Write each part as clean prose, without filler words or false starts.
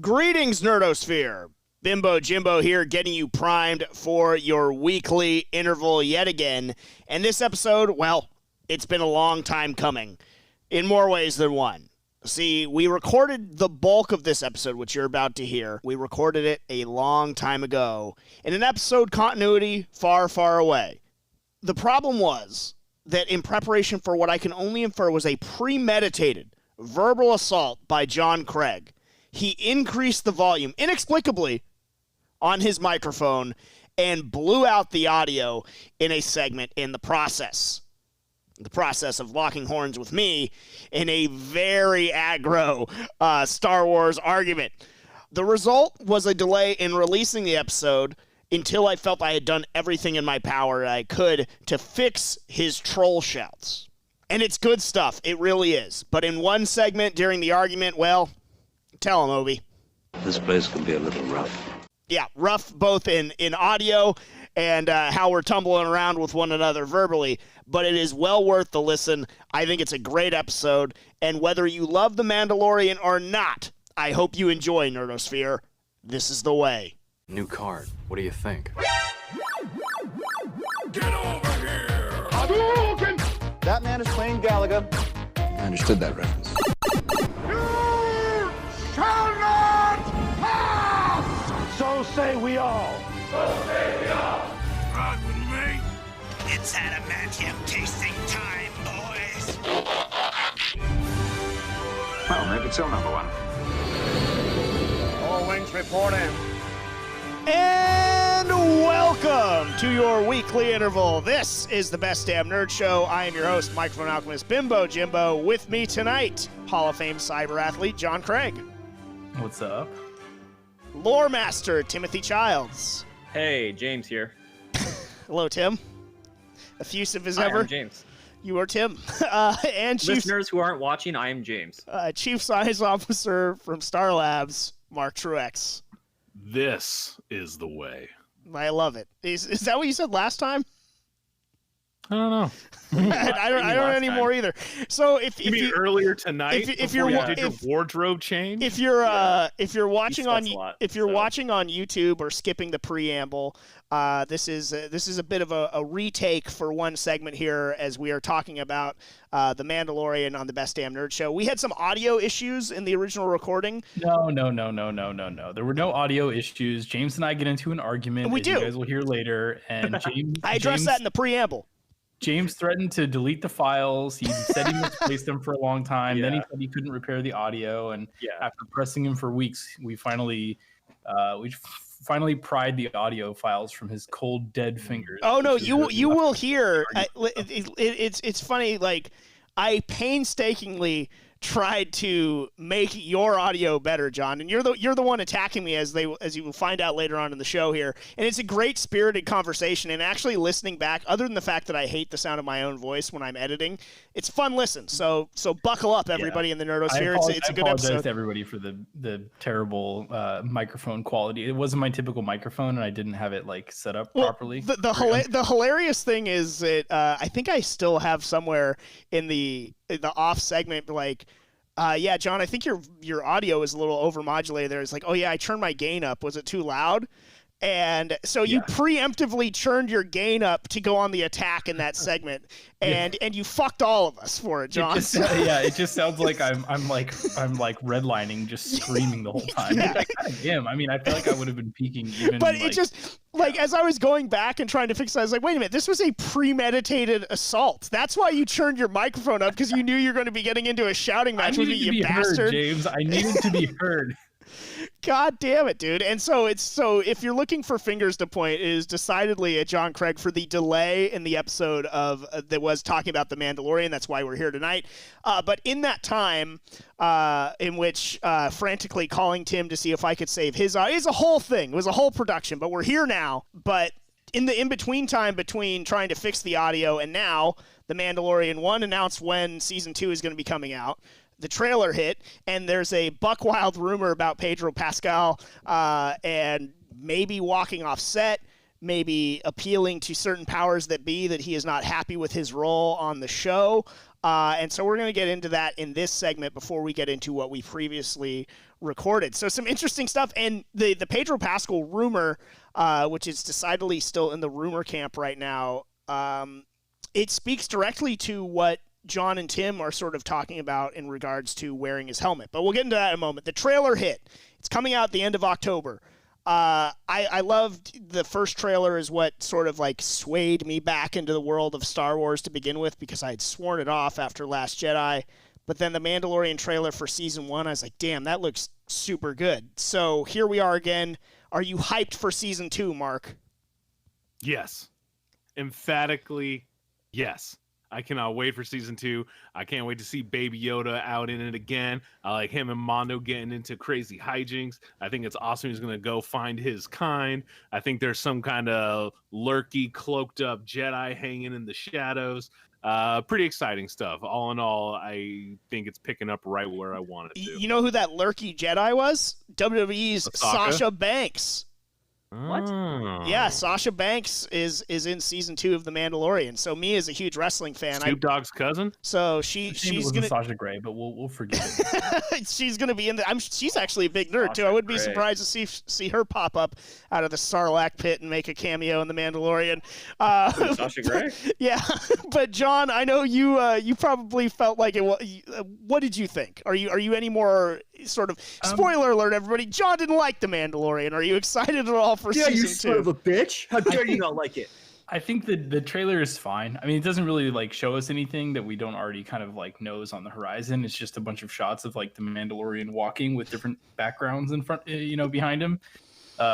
Greetings, Nerdosphere. Bimbo Jimbo here, getting you primed for your weekly interval yet again. And this episode, well, it's been a long time coming, in more ways than one. See, we recorded the bulk of this episode, which you're about to hear. We recorded it a long time ago, in an episode continuity far, far away. The problem was that in preparation for what I can only infer was a premeditated verbal assault by John Craig, he increased the volume, inexplicably, on his microphone and blew out the audio in a segment in the process. The process of locking horns with me in a very aggro Star Wars argument. The result was a delay in releasing the episode until I felt I had done everything in my power I could to fix his troll shouts. And it's good stuff, it really is. But in one segment during the argument, well, tell him, Obi. This place can be a little rough. Yeah, rough both in audio and how we're tumbling around with one another verbally, but it is well worth the listen. I think it's a great episode, and whether you love The Mandalorian or not, I hope you enjoy Nerdosphere. This is the way. New card. What do you think? Get over here! Hadouken! That man is playing Galaga. I understood that reference. You shall not pass! So say we all. Ride with me. It's adamantium tasting time, boys. Well, maybe it's still number one. All wings report in. And welcome to your weekly interval. This is the Best Damn Nerd Show. I am your host, microphone alchemist Bimbo Jimbo. With me tonight, Hall of Fame cyber athlete John Craig. What's up? Lore Master Timothy Childs. Hey, James here. Hello, Tim. Effusive as Hi, ever. I'm James. You are Tim. And Listeners who aren't watching, I am James. Chief Science Officer from Star Labs, Mark Truex. This is the way. I love it. Is that what you said last time? I don't know. I don't anymore either. So if You mean earlier tonight? if you're you did your wardrobe change? if you're watching on sweats a lot, watching on YouTube or skipping the preamble, this is a bit of a retake for one segment here as we are talking about the Mandalorian on the Best Damn Nerd Show. We had some audio issues in the original recording. No. There were no audio issues. James and I get into an argument. We do. You guys will hear later. And James, I addressed that in the preamble. James threatened to delete the files. He said he misplaced them for a long time. Yeah. Then he said he couldn't repair the audio. And after pressing him for weeks, we finally pried the audio files from his cold, dead fingers. Oh no, you will hear. It's funny. Like, I painstakingly tried to make your audio better, John, and you're the one attacking me as you will find out later on in the show here. And it's a great spirited conversation. And actually listening back, other than the fact that I hate the sound of my own voice when I'm editing, it's a fun listen. So buckle up, everybody in the Nerdosphere. It's a good episode. I apologize to everybody for the terrible microphone quality. It wasn't my typical microphone, and I didn't have it set up properly. The hilarious thing is that I think I still have somewhere in the off segment yeah, John, I think your audio is a little overmodulated there. It's like, oh yeah, I turned my gain up. Was it too loud? And so you preemptively turned your gain up to go on the attack in that segment, and you fucked all of us for it, John. It just sounds like I'm redlining, just screaming the whole time. Yeah. I kind of am. I mean, I feel like I would have been peaking even. But it just as I was going back and trying to fix it, I was like, wait a minute, this was a premeditated assault. That's why you turned your microphone up, because you knew you were going to be getting into a shouting match with me, you bastard. Heard, James. I needed to be heard. God damn it, dude. And so if you're looking for fingers to point, it is decidedly at John Craig for the delay in the episode of that was talking about the Mandalorian. That's why we're here tonight. But in that time, in which frantically calling Tim to see if I could save his audio, it's a whole thing. It was a whole production. But we're here now. But in the in-between time between trying to fix the audio and now, the Mandalorian 1 announced when Season 2 is going to be coming out. The trailer hit, and there's a buck wild rumor about Pedro Pascal and maybe walking off set, maybe appealing to certain powers that be that he is not happy with his role on the show. And so we're going to get into that in this segment before we get into what we previously recorded. So some interesting stuff. And the Pedro Pascal rumor, which is decidedly still in the rumor camp right now, it speaks directly to what John and Tim are sort of talking about in regards to wearing his helmet. But we'll get into that in a moment. The trailer hit. It's coming out at the end of October. I loved the first trailer is what sort of like swayed me back into the world of Star Wars to begin with, because I had sworn it off after Last Jedi. But then the Mandalorian trailer for season 1, I was like, damn, that looks super good. So here we are again. Are you hyped for season 2, Mark? Yes. Emphatically, yes. I cannot wait for season 2. I can't wait to see Baby Yoda out in it again. I like him and Mando getting into crazy hijinks. I think it's awesome. He's going to go find his kind. I think there's some kind of lurky, cloaked up Jedi hanging in the shadows. Pretty exciting stuff. All in all, I think it's picking up right where I want it to. You know who that lurky Jedi was? WWE's Sasha Banks. What? Yeah, Sasha Banks is in season 2 of The Mandalorian. So me as a huge wrestling fan, Snoop Dogg's cousin. So she's gonna Sasha Grey, but we'll forgive it. She's gonna be in the. She's actually a big nerd too. I wouldn't be surprised to see her pop up out of the Sarlacc pit and make a cameo in The Mandalorian. Sasha Grey. Yeah, but John, I know you probably felt like it. What did you think? Are you any more sort of spoiler alert? Everybody, John didn't like The Mandalorian. Are you excited at all for season 2? Yeah, you son of a bitch! How dare you not like it? I think the trailer is fine. I mean, it doesn't really like show us anything that we don't already kind of like know is on the horizon. It's just a bunch of shots of like the Mandalorian walking with different backgrounds in front, behind him,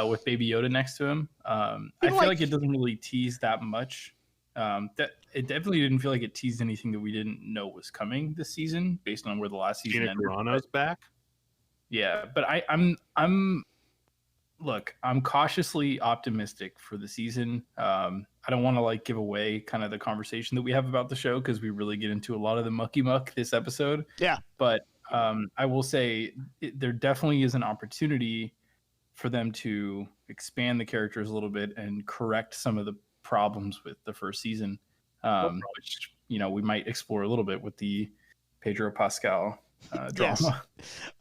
with Baby Yoda next to him. I feel like it doesn't really tease that much. That it definitely didn't feel like it teased anything that we didn't know was coming this season, based on where the last season ended. Carano's back. Yeah, but I'm cautiously optimistic for the season. I don't want to like give away kind of the conversation that we have about the show, because we really get into a lot of the mucky muck this episode. Yeah. But I will say there definitely is an opportunity for them to expand the characters a little bit and correct some of the problems with the first season, which we might explore a little bit with the Pedro Pascal drama.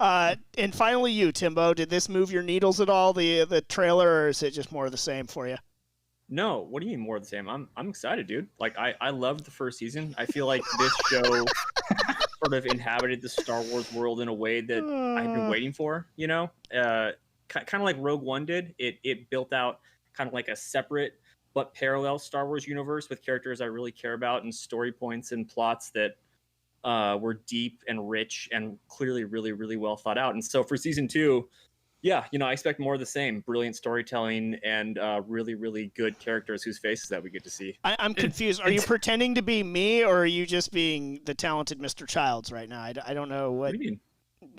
Yes. And finally, you, Timbo, did this move your needles at all? The trailer, or is it just more of the same for you? No, what do you mean more of the same? I'm excited, dude. Like I loved the first season. I feel like this show sort of inhabited the Star Wars world in a way that I've been waiting for. Kind of like Rogue One did. It built out kind of like a separate but parallel Star Wars universe with characters I really care about and story points and plots that were deep and rich and clearly really, really well thought out. And so for season 2, yeah, I expect more of the same. Brilliant storytelling and really, really good characters whose faces that we get to see. I'm confused. Are you pretending to be me, or are you just being the talented Mr. Childs right now? I don't know what do you mean?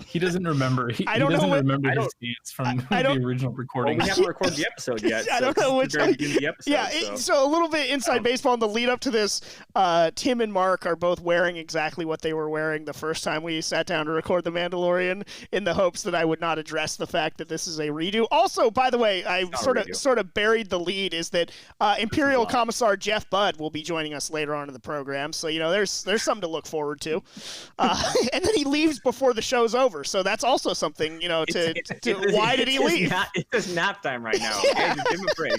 He doesn't remember. He doesn't remember his stance from the original recording. Well, we haven't recorded the episode yet. I don't know which. So a little bit inside baseball in the lead up to this. Tim and Mark are both wearing exactly what they were wearing the first time we sat down to record The Mandalorian, in the hopes that I would not address the fact that this is a redo. Also, by the way, I sort of buried the lead, is that Imperial Commissar Jeff Budd will be joining us later on in the program. So there's something to look forward to. And then he leaves before the show's over, so that's also something why did he leave? It's nap time right now. Okay? Give him a break.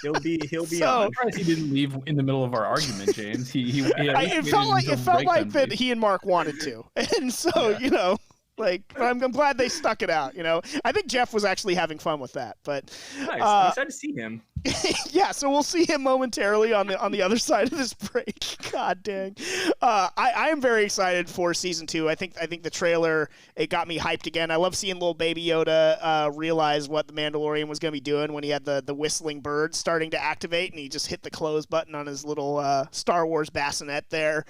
He'll be so, on. I'm surprised he didn't leave in the middle of our argument, James. It felt like that he and Mark wanted to, and so I'm glad they stuck it out. I think Jeff was actually having fun with that. But nice. I'm excited to see him. Yeah, so we'll see him momentarily on the other side of this break. God dang. I am very excited for season 2. I think the trailer, it got me hyped again. I love seeing little Baby Yoda realize what the Mandalorian was going to be doing when he had the whistling bird starting to activate, and he just hit the close button on his little Star Wars bassinet there.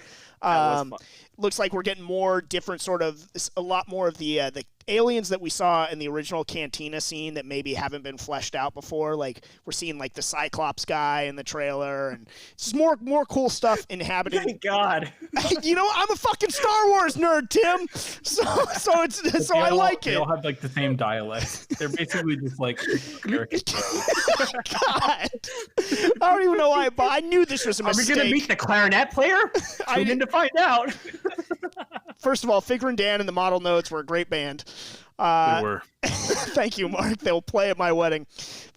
Looks like we're getting more different a lot more of the aliens that we saw in the original Cantina scene that maybe haven't been fleshed out before. Like we're seeing like the Cyclops guy in the trailer, and it's just more cool stuff inhabiting. Thank God. You know, I'm a fucking Star Wars nerd, Tim. So I like it. They all have like the same dialect. They're basically just like God, I don't even know why, but I knew this was a mistake. Are we gonna meet the clarinet player? I need to find out. First of all, Figure and Dan and the Model Notes were a great band. They were. Thank you, Mark. They'll play at my wedding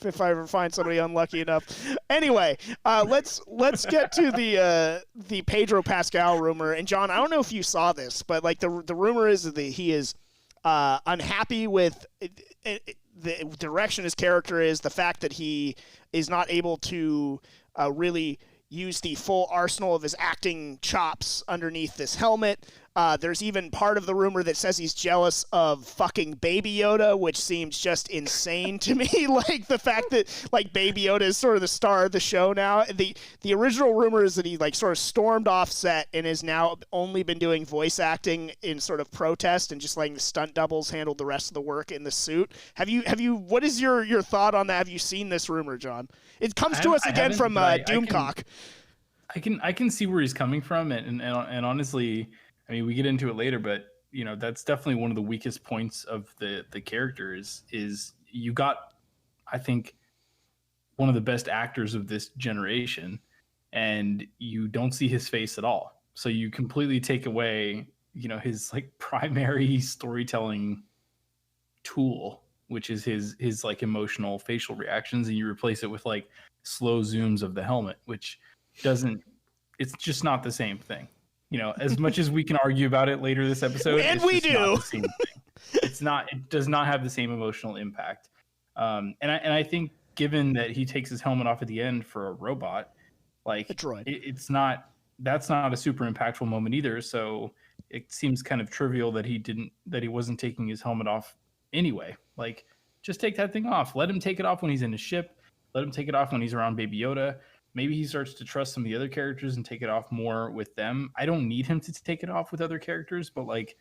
if I ever find somebody unlucky enough. Anyway, let's get to the Pedro Pascal rumor. And John, I don't know if you saw this, but like the rumor is that he is unhappy with the direction his character is, the fact that he is not able to really use the full arsenal of his acting chops underneath this helmet. There's even part of the rumor that says he's jealous of fucking Baby Yoda, which seems just insane to me. Like the fact that like Baby Yoda is sort of the star of the show now. The original rumor is that he like sort of stormed off set and has now only been doing voice acting in sort of protest and just letting the stunt doubles handle the rest of the work in the suit. Have you? What is your thought on that? Have you seen this rumor, John? It comes to us again from Doomcock. I can see where he's coming from, and honestly, I mean, we get into it later, but you know, that's definitely one of the weakest points of the character is you got, I think, one of the best actors of this generation, and you don't see his face at all. So you completely take away, you know, his like primary storytelling tool, which is his like emotional facial reactions, and you replace it with like slow zooms of the helmet, which it's just not the same thing. You know, as much as we can argue about it later this episode, and we do. Not the same thing. It does not have the same emotional impact. And I think given that he takes his helmet off at the end for a robot, like a droid, that's not a super impactful moment either. So it seems kind of trivial that he wasn't taking his helmet off anyway. Like, just take that thing off. Let him take it off when he's in his ship. Let him take it off when he's around Baby Yoda. Maybe he starts to trust some of the other characters and take it off more with them. I don't need him to take it off with other characters, but like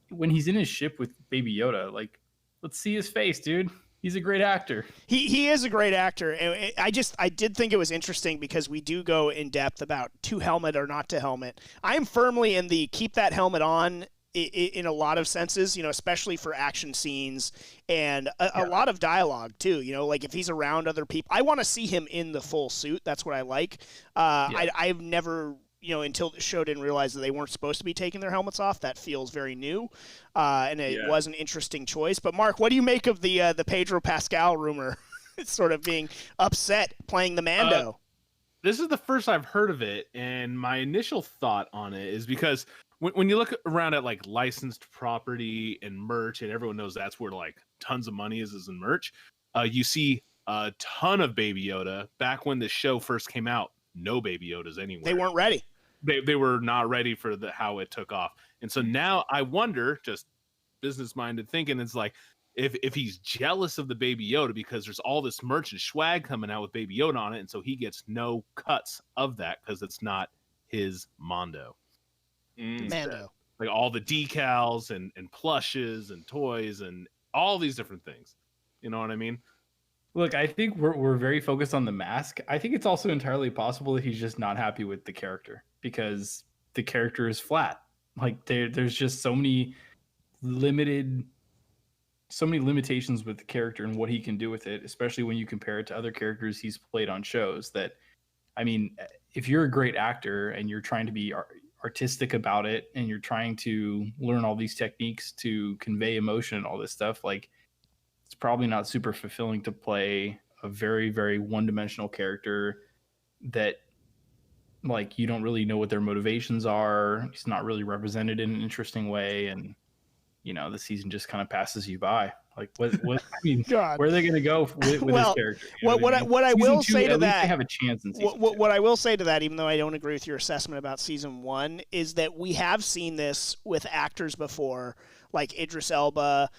when he's in his ship with Baby Yoda, like, let's see his face, dude. He's a great actor. He is a great actor. And I did think it was interesting because we do go in depth about to helmet or not to helmet. I am firmly in the keep that helmet on in a lot of senses, you know, especially for action scenes and a lot of dialogue too, you know, like if he's around other people, I want to see him in the full suit. That's what I like. I've never, you know, until the show didn't realize that they weren't supposed to be taking their helmets off. That feels very new. And it was an interesting choice, but Mark, what do you make of the Pedro Pascal rumor sort of being upset playing the Mando? This is the first I've heard of it. And my initial thought on it is because when you look around at like licensed property and merch, and everyone knows that's where like tons of money is in merch, you see a ton of Baby Yoda. Back when the show first came out, no Baby Yodas anywhere. They weren't ready. They were not ready for how it took off. And so now I wonder, just business-minded thinking, it's like if he's jealous of the Baby Yoda because there's all this merch and swag coming out with Baby Yoda on it, and so he gets no cuts of that because it's not his Mando. Mando. Like all the decals and plushes and toys and all these different things. You know what I mean? Look, I think we're very focused on the mask. I think it's also entirely possible that he's just not happy with the character because the character is flat. Like there's just so many limitations with the character and what he can do with it, especially when you compare it to other characters he's played on shows. That, I mean, if you're a great actor and you're trying to be artistic about it and you're trying to learn all these techniques to convey emotion and all this stuff, like it's probably not super fulfilling to play a very, very one-dimensional character that like you don't really know what their motivations are. It's not really represented in an interesting way, and you know the season just kind of passes you by. Like what I mean, God. Where are they going to go with his character? What I will say to that, they have a chance in season 2. What I will say to that, even though I don't agree with your assessment about season 1, is that we have seen this with actors before, like Idris Elba,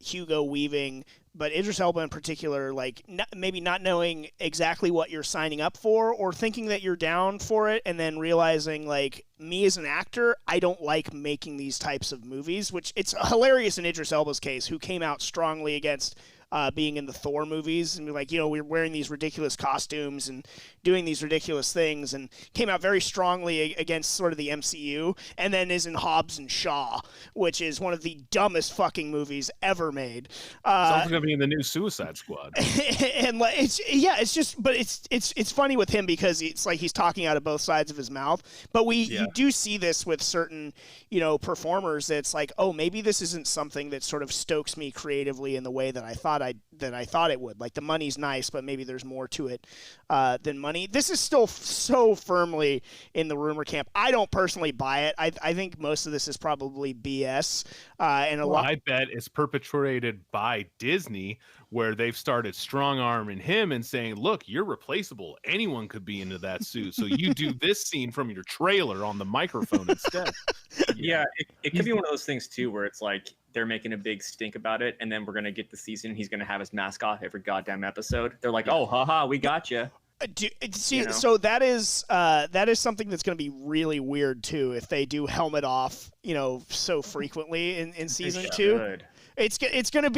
Hugo Weaving, but Idris Elba in particular, like maybe not knowing exactly what you're signing up for, or thinking that you're down for it, and then realizing, like, me as an actor, I don't like making these types of movies, which it's hilarious in Idris Elba's case, who came out strongly against being in the Thor movies and like, we're wearing these ridiculous costumes and doing these ridiculous things, and came out very strongly against sort of the MCU, and then is in Hobbs and Shaw, which is one of the dumbest fucking movies ever made. Sounds gonna be in the new Suicide Squad. And like, it's funny with him because it's like he's talking out of both sides of his mouth. But you do see this with certain, performers. That's like, oh, maybe this isn't something that sort of stokes me creatively in the way that I thought it would. Like, the money's nice, but maybe there's more to it than money. This is still so firmly in the rumor camp. I don't personally buy it. I think most of this is probably BS. And I bet it's perpetrated by Disney, where they've started strong-arming him and saying, look, you're replaceable. Anyone could be into that suit. So you do this scene from your trailer on the microphone instead. Yeah, it could be one of those things, too, where it's like they're making a big stink about it, and then we're going to get the season, and he's going to have his mask off every goddamn episode. They're like, oh, haha, we got you. So that is something that's going to be really weird too if they do helmet off, so frequently in season 2. It's going to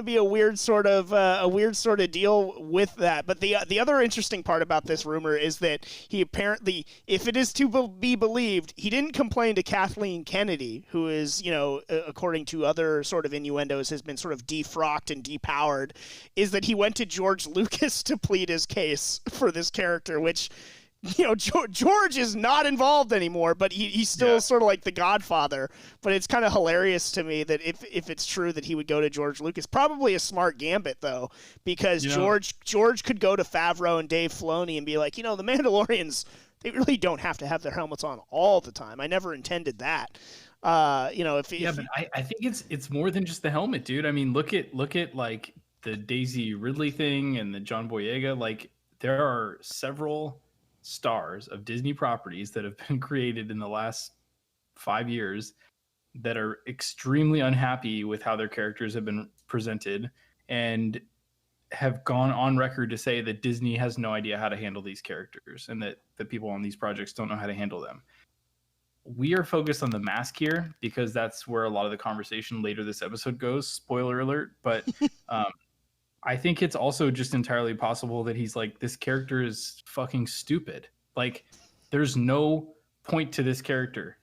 be a weird sort of deal with that. But the other interesting part about this rumor is that he apparently, if it is to be believed, he didn't complain to Kathleen Kennedy, who is, according to other sort of innuendos, has been sort of defrocked and depowered, is that he went to George Lucas to plead his case for this character, which, George is not involved anymore, but he's still sort of like the Godfather. But it's kind of hilarious to me that if it's true that he would go to George Lucas, probably a smart gambit though, because George could go to Favreau and Dave Filoni and be like, the Mandalorians, they really don't have to have their helmets on all the time. I never intended that. But I think it's more than just the helmet, dude. I mean, look at like the Daisy Ridley thing and the John Boyega. Like, there are several stars of Disney properties that have been created in the last 5 years that are extremely unhappy with how their characters have been presented, and have gone on record to say that Disney has no idea how to handle these characters, and that the people on these projects don't know how to handle them. We are focused on the mask here because that's where a lot of the conversation later this episode goes. Spoiler alert. But I think it's also just entirely possible that he's like, this character is fucking stupid. Like, there's no point to this character.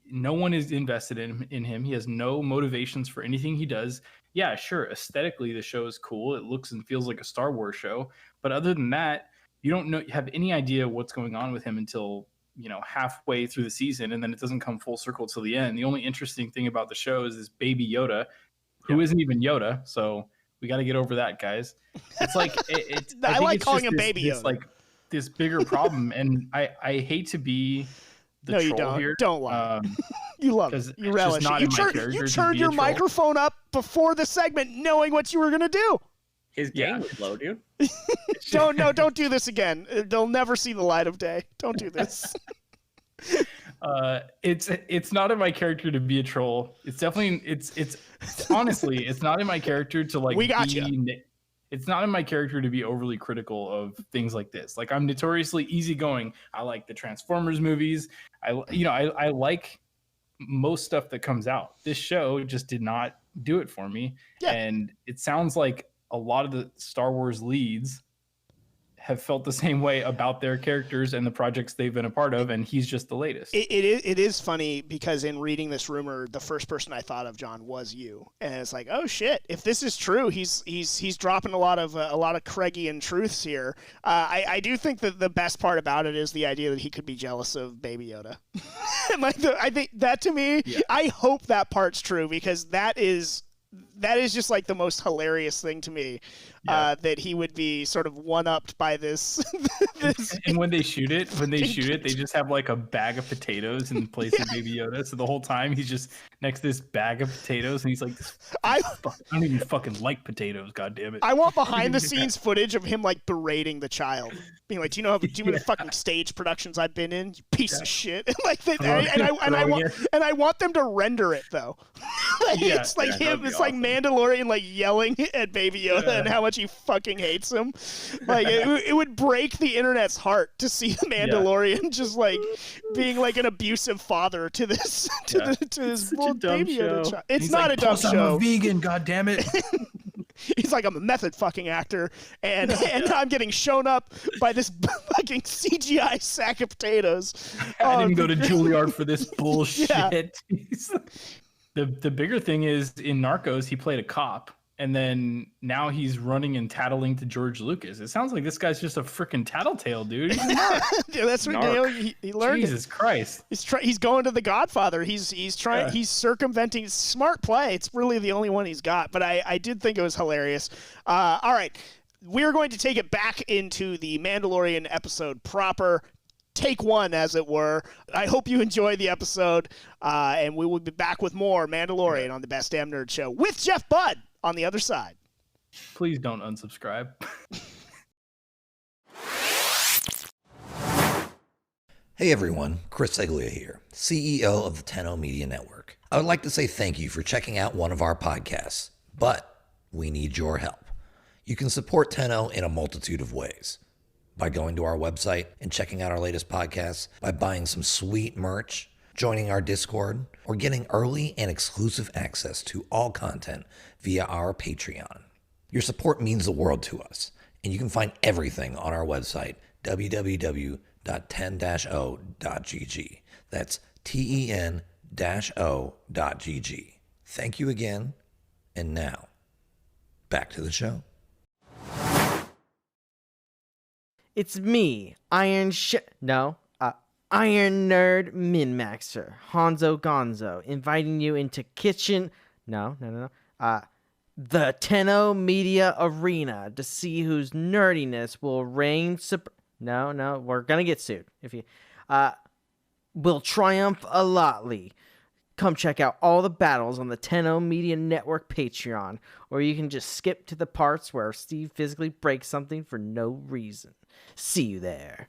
No one is invested in him. He has no motivations for anything he does. Yeah, sure. Aesthetically, the show is cool. It looks and feels like a Star Wars show. But other than that, you don't have any idea what's going on with him until, halfway through the season. And then it doesn't come full circle till the end. The only interesting thing about the show is this baby Yoda, who isn't even Yoda. So we got to get over that, guys. It's like I like calling him Baby Yoda. It's like this bigger problem, and I hate to be the troll you don't. here. Don't lie. You love it. You relish it. You turned your microphone up before the segment, knowing what you were gonna do. His game was low, dude. Don't do this again. They'll never see the light of day. Don't do this. It's not in my character to be a troll. It's definitely it's honestly, it's not in my character to like. We got you. It's not in my character to be overly critical of things like this. Like, I'm notoriously easygoing. I like the Transformers movies. I like most stuff that comes out. This show just did not do it for me. Yeah. And it sounds like a lot of the Star Wars leads have felt the same way about their characters and the projects they've been a part of, and he's just the latest. It is funny because in reading this rumor, the first person I thought of, John, was you, and it's like, oh shit! If this is true, he's dropping a lot of Craigian truths here. I do think that the best part about it is the idea that he could be jealous of Baby Yoda. I think that, to me, I hope that part's true, because that is just like the most hilarious thing to me, that he would be sort of one-upped by this. And when they shoot it, they just have like a bag of potatoes in place of Baby Yoda. So the whole time he's just next to this bag of potatoes, and he's like, I don't even fucking like potatoes. God damn it! I want behind-the-scenes footage of him like berating the child, being like, "Do you know how many fucking stage productions I've been in? You piece of shit!" And I want them to render it though. It's like him. It's like Mandalorian like yelling at Baby Yoda and how much he fucking hates him. Like it would break the internet's heart to see the Mandalorian just like being like an abusive father to this to this little Baby Yoda child. It's not like, a dumb show. I'm a vegan, goddammit. He's like, I'm a method fucking actor, and I'm getting shown up by this fucking CGI sack of potatoes. I didn't go to Juilliard for this bullshit. Yeah. The bigger thing is in Narcos, he played a cop, and then now he's running and tattling to George Lucas. It sounds like this guy's just a freaking tattletale, dude. Yeah, that's what he learned. Jesus Christ! He's going to The Godfather. He's trying. Yeah. He's circumventing. Smart play. It's really the only one he's got. But I did think it was hilarious. All right, we're going to take it back into the Mandalorian episode proper. Take one, as it were. I hope you enjoy the episode, and we will be back with more Mandalorian on the Best Damn Nerd Show with Jeff Budd on the other side. Please don't unsubscribe. Hey everyone, Chris Seglia here, CEO of the Tenno Media Network. I would like to say thank you for checking out one of our podcasts, but we need your help. You can support Tenno in a multitude of ways. By going to our website and checking out our latest podcasts, by buying some sweet merch, joining our Discord, or getting early and exclusive access to all content via our Patreon. Your support means the world to us, and you can find everything on our website, www.ten-o.gg. That's ten-o.gg. Thank you again, and now, back to the show. It's me, Iron Nerd Min-Maxer, Hanzo Gonzo, inviting you into the Tenno Media Arena to see whose nerdiness will reign we're gonna get sued if you will triumph a lotly. Come check out all the battles on the Tenno Media Network Patreon, or you can just skip to the parts where Steve physically breaks something for no reason. See you there.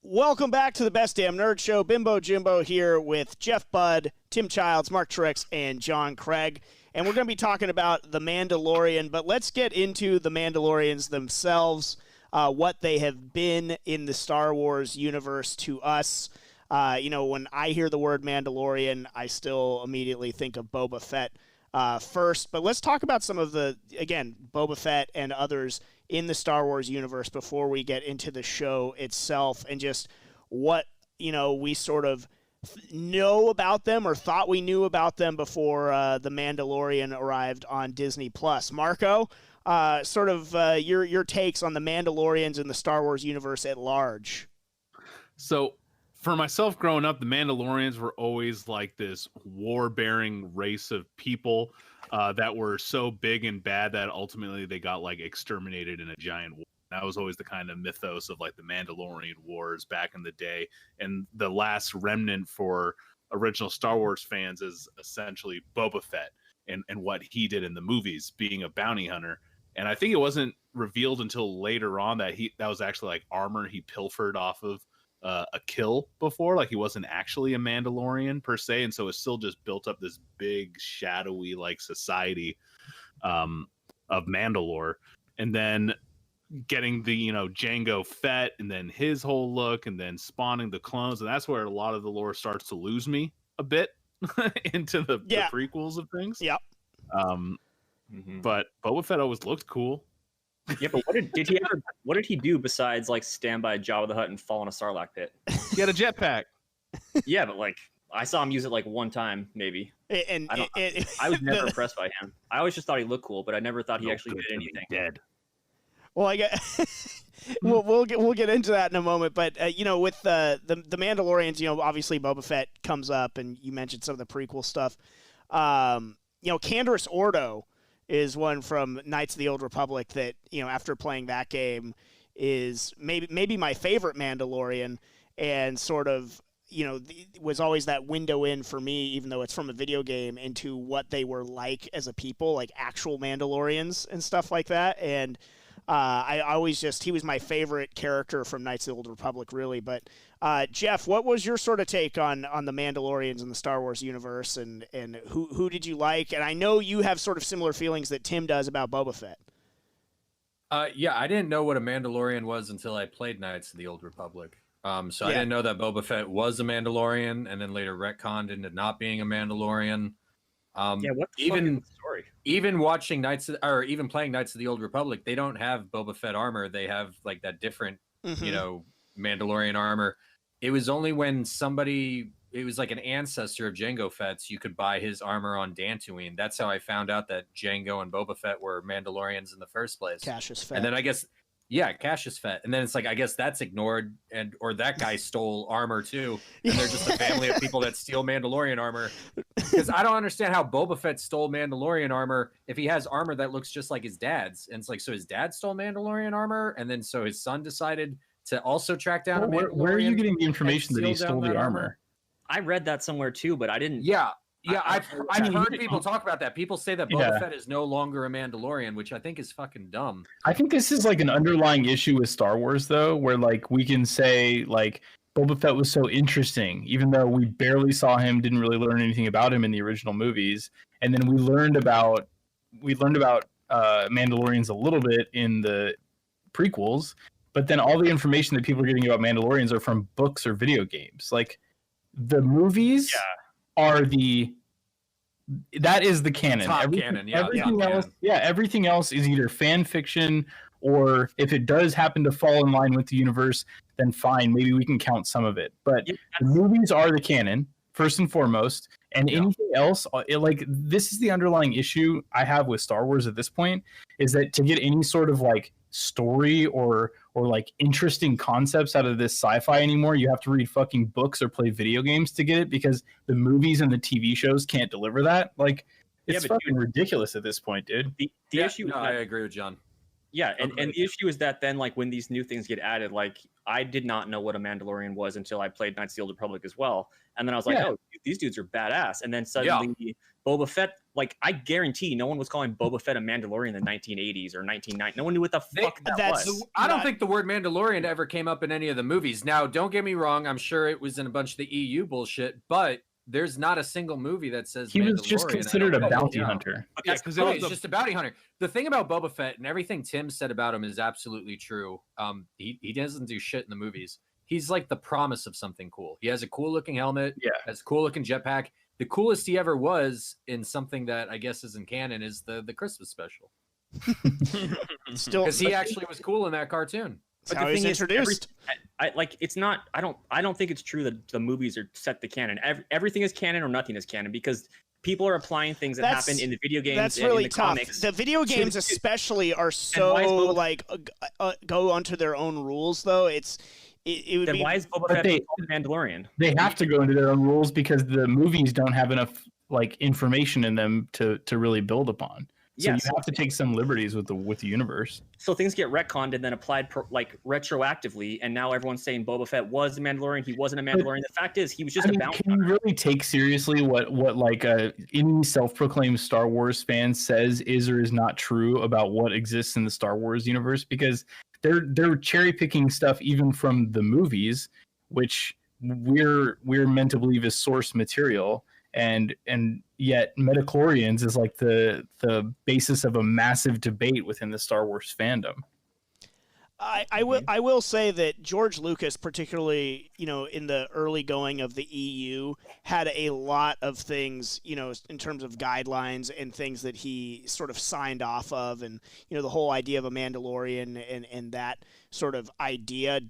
Welcome back to the Best Damn Nerd Show. Bimbo Jimbo here with Jeff Budd, Tim Childs, Mark Trix, and John Craig. And we're going to be talking about The Mandalorian, but let's get into the Mandalorians themselves, what they have been in the Star Wars universe to us. When I hear the word Mandalorian, I still immediately think of Boba Fett first. But let's talk about some of Boba Fett and others in the Star Wars universe before we get into the show itself and just what, we sort of know about them or thought we knew about them before The Mandalorian arrived on Disney+. Marco, your takes on the Mandalorians in the Star Wars universe at large. So, for myself growing up, the Mandalorians were always like this war-bearing race of people that were so big and bad that ultimately they got like exterminated in a giant war. That was always the kind of mythos of like the Mandalorian Wars back in the day. And the last remnant for original Star Wars fans is essentially Boba Fett and what he did in the movies, being a bounty hunter. And I think it wasn't revealed until later on that was actually like armor he pilfered off of a kill before, like he wasn't actually a Mandalorian per se, and so it's still just built up this big shadowy like society of Mandalore, and then getting the Jango Fett and then his whole look and then spawning the clones, and that's where a lot of the lore starts to lose me a bit into the prequels of things. But Boba Fett always looked cool. Yeah, but what did he do besides like stand by Jabba the Hutt and fall in a Sarlacc pit? He had a jetpack. Yeah, but like I saw him use it like one time, maybe. I was never impressed by him. I always just thought he looked cool, but I never thought he actually did anything. Dead. Well, I guess we'll get into that in a moment. But with the Mandalorians, obviously Boba Fett comes up, and you mentioned some of the prequel stuff. Canderous Ordo is one from Knights of the Old Republic that, after playing that game is maybe my favorite Mandalorian, and sort of, was always that window in for me, even though it's from a video game, into what they were like as a people, like actual Mandalorians and stuff like that. And I always he was my favorite character from Knights of the Old Republic, really. But Jeff, what was your sort of take on the Mandalorians in the Star Wars universe, and who did you like? And I know you have sort of similar feelings that Tim does about Boba Fett. Yeah, I didn't know what a Mandalorian was until I played Knights of the Old Republic. So I didn't know that Boba Fett was a Mandalorian, and then later retconned into not being a Mandalorian. What the fuck is the story? Even watching even playing Knights of the Old Republic, they don't have Boba Fett armor. They have like that different, Mandalorian armor. It was only when it was like an ancestor of Jango Fett's, you could buy his armor on Dantooine. That's how I found out that Jango and Boba Fett were Mandalorians in the first place. Cassius Fett. And then I guess, Cassius Fett. And then it's like, I guess that's ignored, or that guy stole armor too. And they're just a family of people that steal Mandalorian armor. Because I don't understand how Boba Fett stole Mandalorian armor if he has armor that looks just like his dad's. And it's like, so his dad stole Mandalorian armor, and then so his son decided to also track down a Mandalorian. Where are you getting the information that he stole the armor? I read that somewhere too, but I didn't. Yeah, I've heard people talk about that. People say that Boba Fett is no longer a Mandalorian, which I think is fucking dumb. I think this is like an underlying issue with Star Wars, though, where like we can say like Boba Fett was so interesting, even though we barely saw him, didn't really learn anything about him in the original movies, and then we learned about Mandalorians a little bit in the prequels, but then all the information that people are getting about Mandalorians are from books or video games, like. The movies are that is the canon. Canon, everything else is either fan fiction, or if it does happen to fall in line with the universe, then fine, maybe we can count some of it. But the movies are the canon first and foremost, and anything else, this is the underlying issue I have with Star Wars at this point, is that to get any sort of like story or like interesting concepts out of this sci-fi anymore, you have to read fucking books or play video games to get it, because the movies and the TV shows can't deliver that. Like, it's fucking ridiculous at this point, dude. The issue. I agree with John. Yeah, and the issue is that then, like, when these new things get added, like, I did not know what a Mandalorian was until I played Knights of the Old Republic as well. And then I was like, oh, these dudes are badass. And then suddenly Boba Fett, like, I guarantee no one was calling Boba Fett a Mandalorian in the 1980s or 1990. No one knew what the fuck that was. I don't think the word Mandalorian ever came up in any of the movies. Now, don't get me wrong. I'm sure it was in a bunch of the EU bullshit, but there's not a single movie that says he was just considered a bounty hunter. Yeah, because he's just a bounty hunter. The thing about Boba Fett and everything Tim said about him is absolutely true. He doesn't do shit in the movies. He's like the promise of something cool. He has a cool looking helmet. Yeah, has a cool looking jetpack. The coolest he ever was in something that I guess isn't canon is the Christmas special. Still, because he actually was cool in that cartoon. But the thing is, introduced. I don't think it's true that the movies are set the canon. Everything is canon or nothing is canon, because people are applying things that happen in the video games. That's really in the tough. comics. The video games especially are so go onto their own rules, though. It would then be. Why is Boba Fett called Mandalorian? They have to go into their own rules because the movies don't have enough like information in them to really build upon. So you have to take some liberties with the universe. So things get retconned and then applied retroactively, and now everyone's saying Boba Fett was a Mandalorian. He wasn't a Mandalorian. The fact is, he was just a bounty hunter. Can you really take seriously what like any self-proclaimed Star Wars fan says is or is not true about what exists in the Star Wars universe? Because they're cherry picking stuff even from the movies, which we're meant to believe is source material. And yet Metachlorians is like the basis of a massive debate within the Star Wars fandom. I will say that George Lucas, particularly, in the early going of the EU, had a lot of things, in terms of guidelines and things that he sort of signed off of, and the whole idea of a Mandalorian and that sort of idea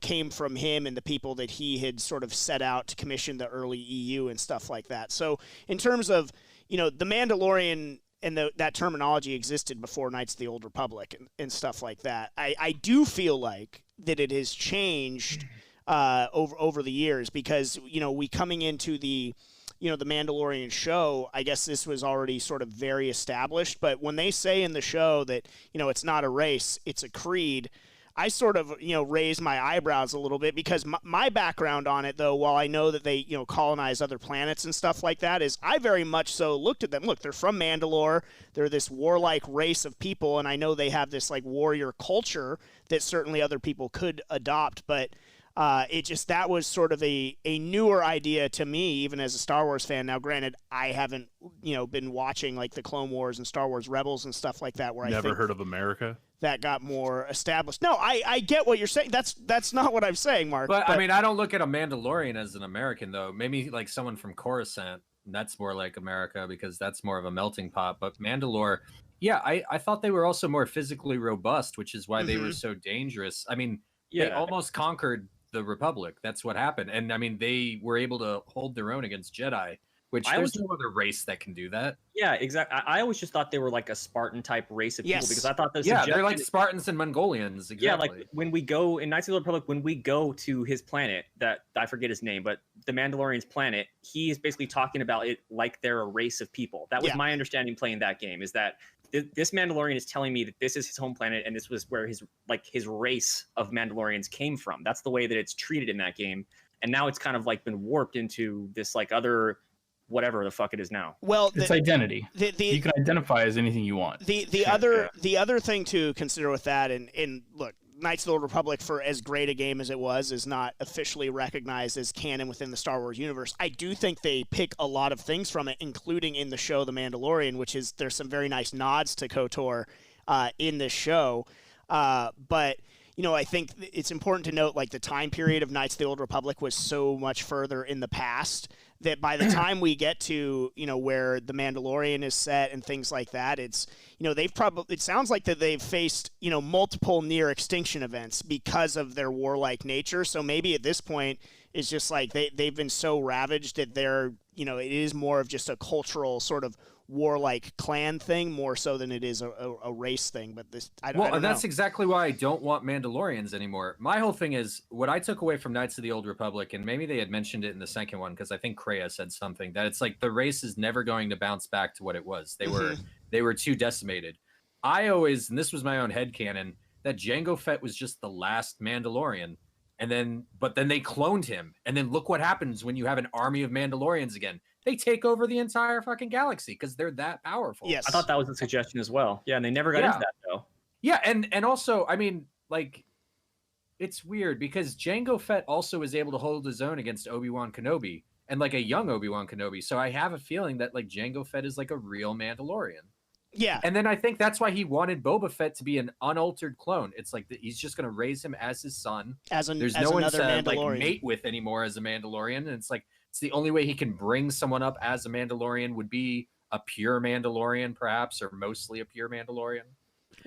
came from him and the people that he had sort of set out to commission the early EU and stuff like that. So in terms of, the Mandalorian and that terminology existed before Knights of the Old Republic and stuff like that. I do feel like that it has changed over the years, because, we coming into the Mandalorian show, I guess this was already sort of very established. But when they say in the show that, it's not a race, it's a creed, I sort of, raised my eyebrows a little bit because my background on it, though, while I know that they, colonize other planets and stuff like that, is I very much so looked at them. Look, they're from Mandalore. They're this warlike race of people, and I know they have this, like, warrior culture that certainly other people could adopt, but that was sort of a newer idea to me, even as a Star Wars fan. Now, granted, I haven't, been watching, like, the Clone Wars and Star Wars Rebels and stuff like that, where Never heard of America? That got more established. No, I get what you're saying. That's not what I'm saying, Mark. But I mean, I don't look at a Mandalorian as an American, though. Maybe like someone from Coruscant, that's more like America because that's more of a melting pot. But Mandalore, yeah, I thought they were also more physically robust, which is why they were so dangerous. I mean, they almost conquered the Republic. That's what happened. And I mean, they were able to hold their own against Jedi, which there's no other race that can do that. Yeah, exactly. I always just thought they were like a Spartan type race of people because I thought those. Yeah, they're like Spartans and Mongolians. Exactly. Yeah, like when we go in Knights of the Republic, when we go to his planet, that I forget his name, but the Mandalorian's planet, he is basically talking about it like they're a race of people. That was my understanding playing that game. Is that this Mandalorian is telling me that this is his home planet and this was where his race of Mandalorians came from. That's the way that it's treated in that game, and now it's kind of like been warped into this like other. Whatever the fuck it is now. Well, it's identity. You can identify as anything you want. The other thing to consider with that, and look, Knights of the Old Republic, for as great a game as it was, is not officially recognized as canon within the Star Wars universe. I do think they pick a lot of things from it, including in the show The Mandalorian, which is there's some very nice nods to KOTOR in this show, but. I think it's important to note, like, the time period of Knights of the Old Republic was so much further in the past that by the time we get to, where the Mandalorian is set and things like that, it's, it sounds like that they've faced, multiple near extinction events because of their warlike nature. So maybe at this point, it's just like they've been so ravaged that they're, it is more of just a cultural sort of warlike clan thing more so than it is a race thing. But this, I don't know. That's exactly why I don't want Mandalorians anymore. My whole thing is what I took away from Knights of the Old Republic, and maybe they had mentioned it in the second one because I think Kreia said something that it's like the race is never going to bounce back to what it was. They were too decimated. I always, and this was my own headcanon, that Jango Fett was just the last Mandalorian. But then they cloned him, and then look what happens when you have an army of Mandalorians again. They take over the entire fucking galaxy because they're that powerful. Yes, I thought that was a suggestion as well. Yeah, and they never got into that though. Yeah, and also, I mean, like, it's weird because Jango Fett also is able to hold his own against Obi-Wan Kenobi and like a young Obi-Wan Kenobi. So I have a feeling that like Jango Fett is like a real Mandalorian. Yeah. And then I think that's why he wanted Boba Fett to be an unaltered clone. It's like he's just going to raise him as his son. There's no one to like mate with anymore as a Mandalorian. And it's like, it's the only way he can bring someone up as a Mandalorian would be a pure Mandalorian, perhaps, or mostly a pure Mandalorian.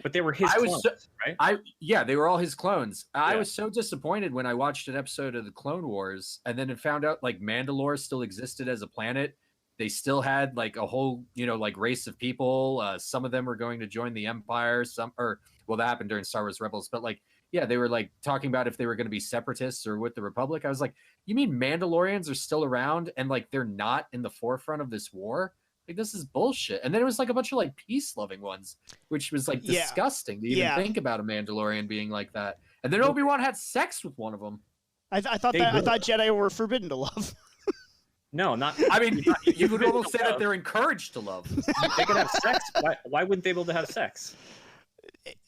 But they were his clones, right? They were all his clones. Yeah. I was so disappointed when I watched an episode of the Clone Wars and then it found out like Mandalore still existed as a planet. They still had like a whole, like race of people. Some of them were going to join the Empire. That happened during Star Wars Rebels. But like, yeah, they were like talking about if they were going to be separatists or with the Republic. I was like, you mean Mandalorians are still around and like they're not in the forefront of this war? Like, this is bullshit. And then it was like a bunch of like peace-loving ones, which was like disgusting to even think about a Mandalorian being like that. And then Obi-Wan had sex with one of them. I thought Jedi were forbidden to love. No, not. I mean, you would almost say that they're encouraged to love. They could have sex. Why wouldn't they be able to have sex?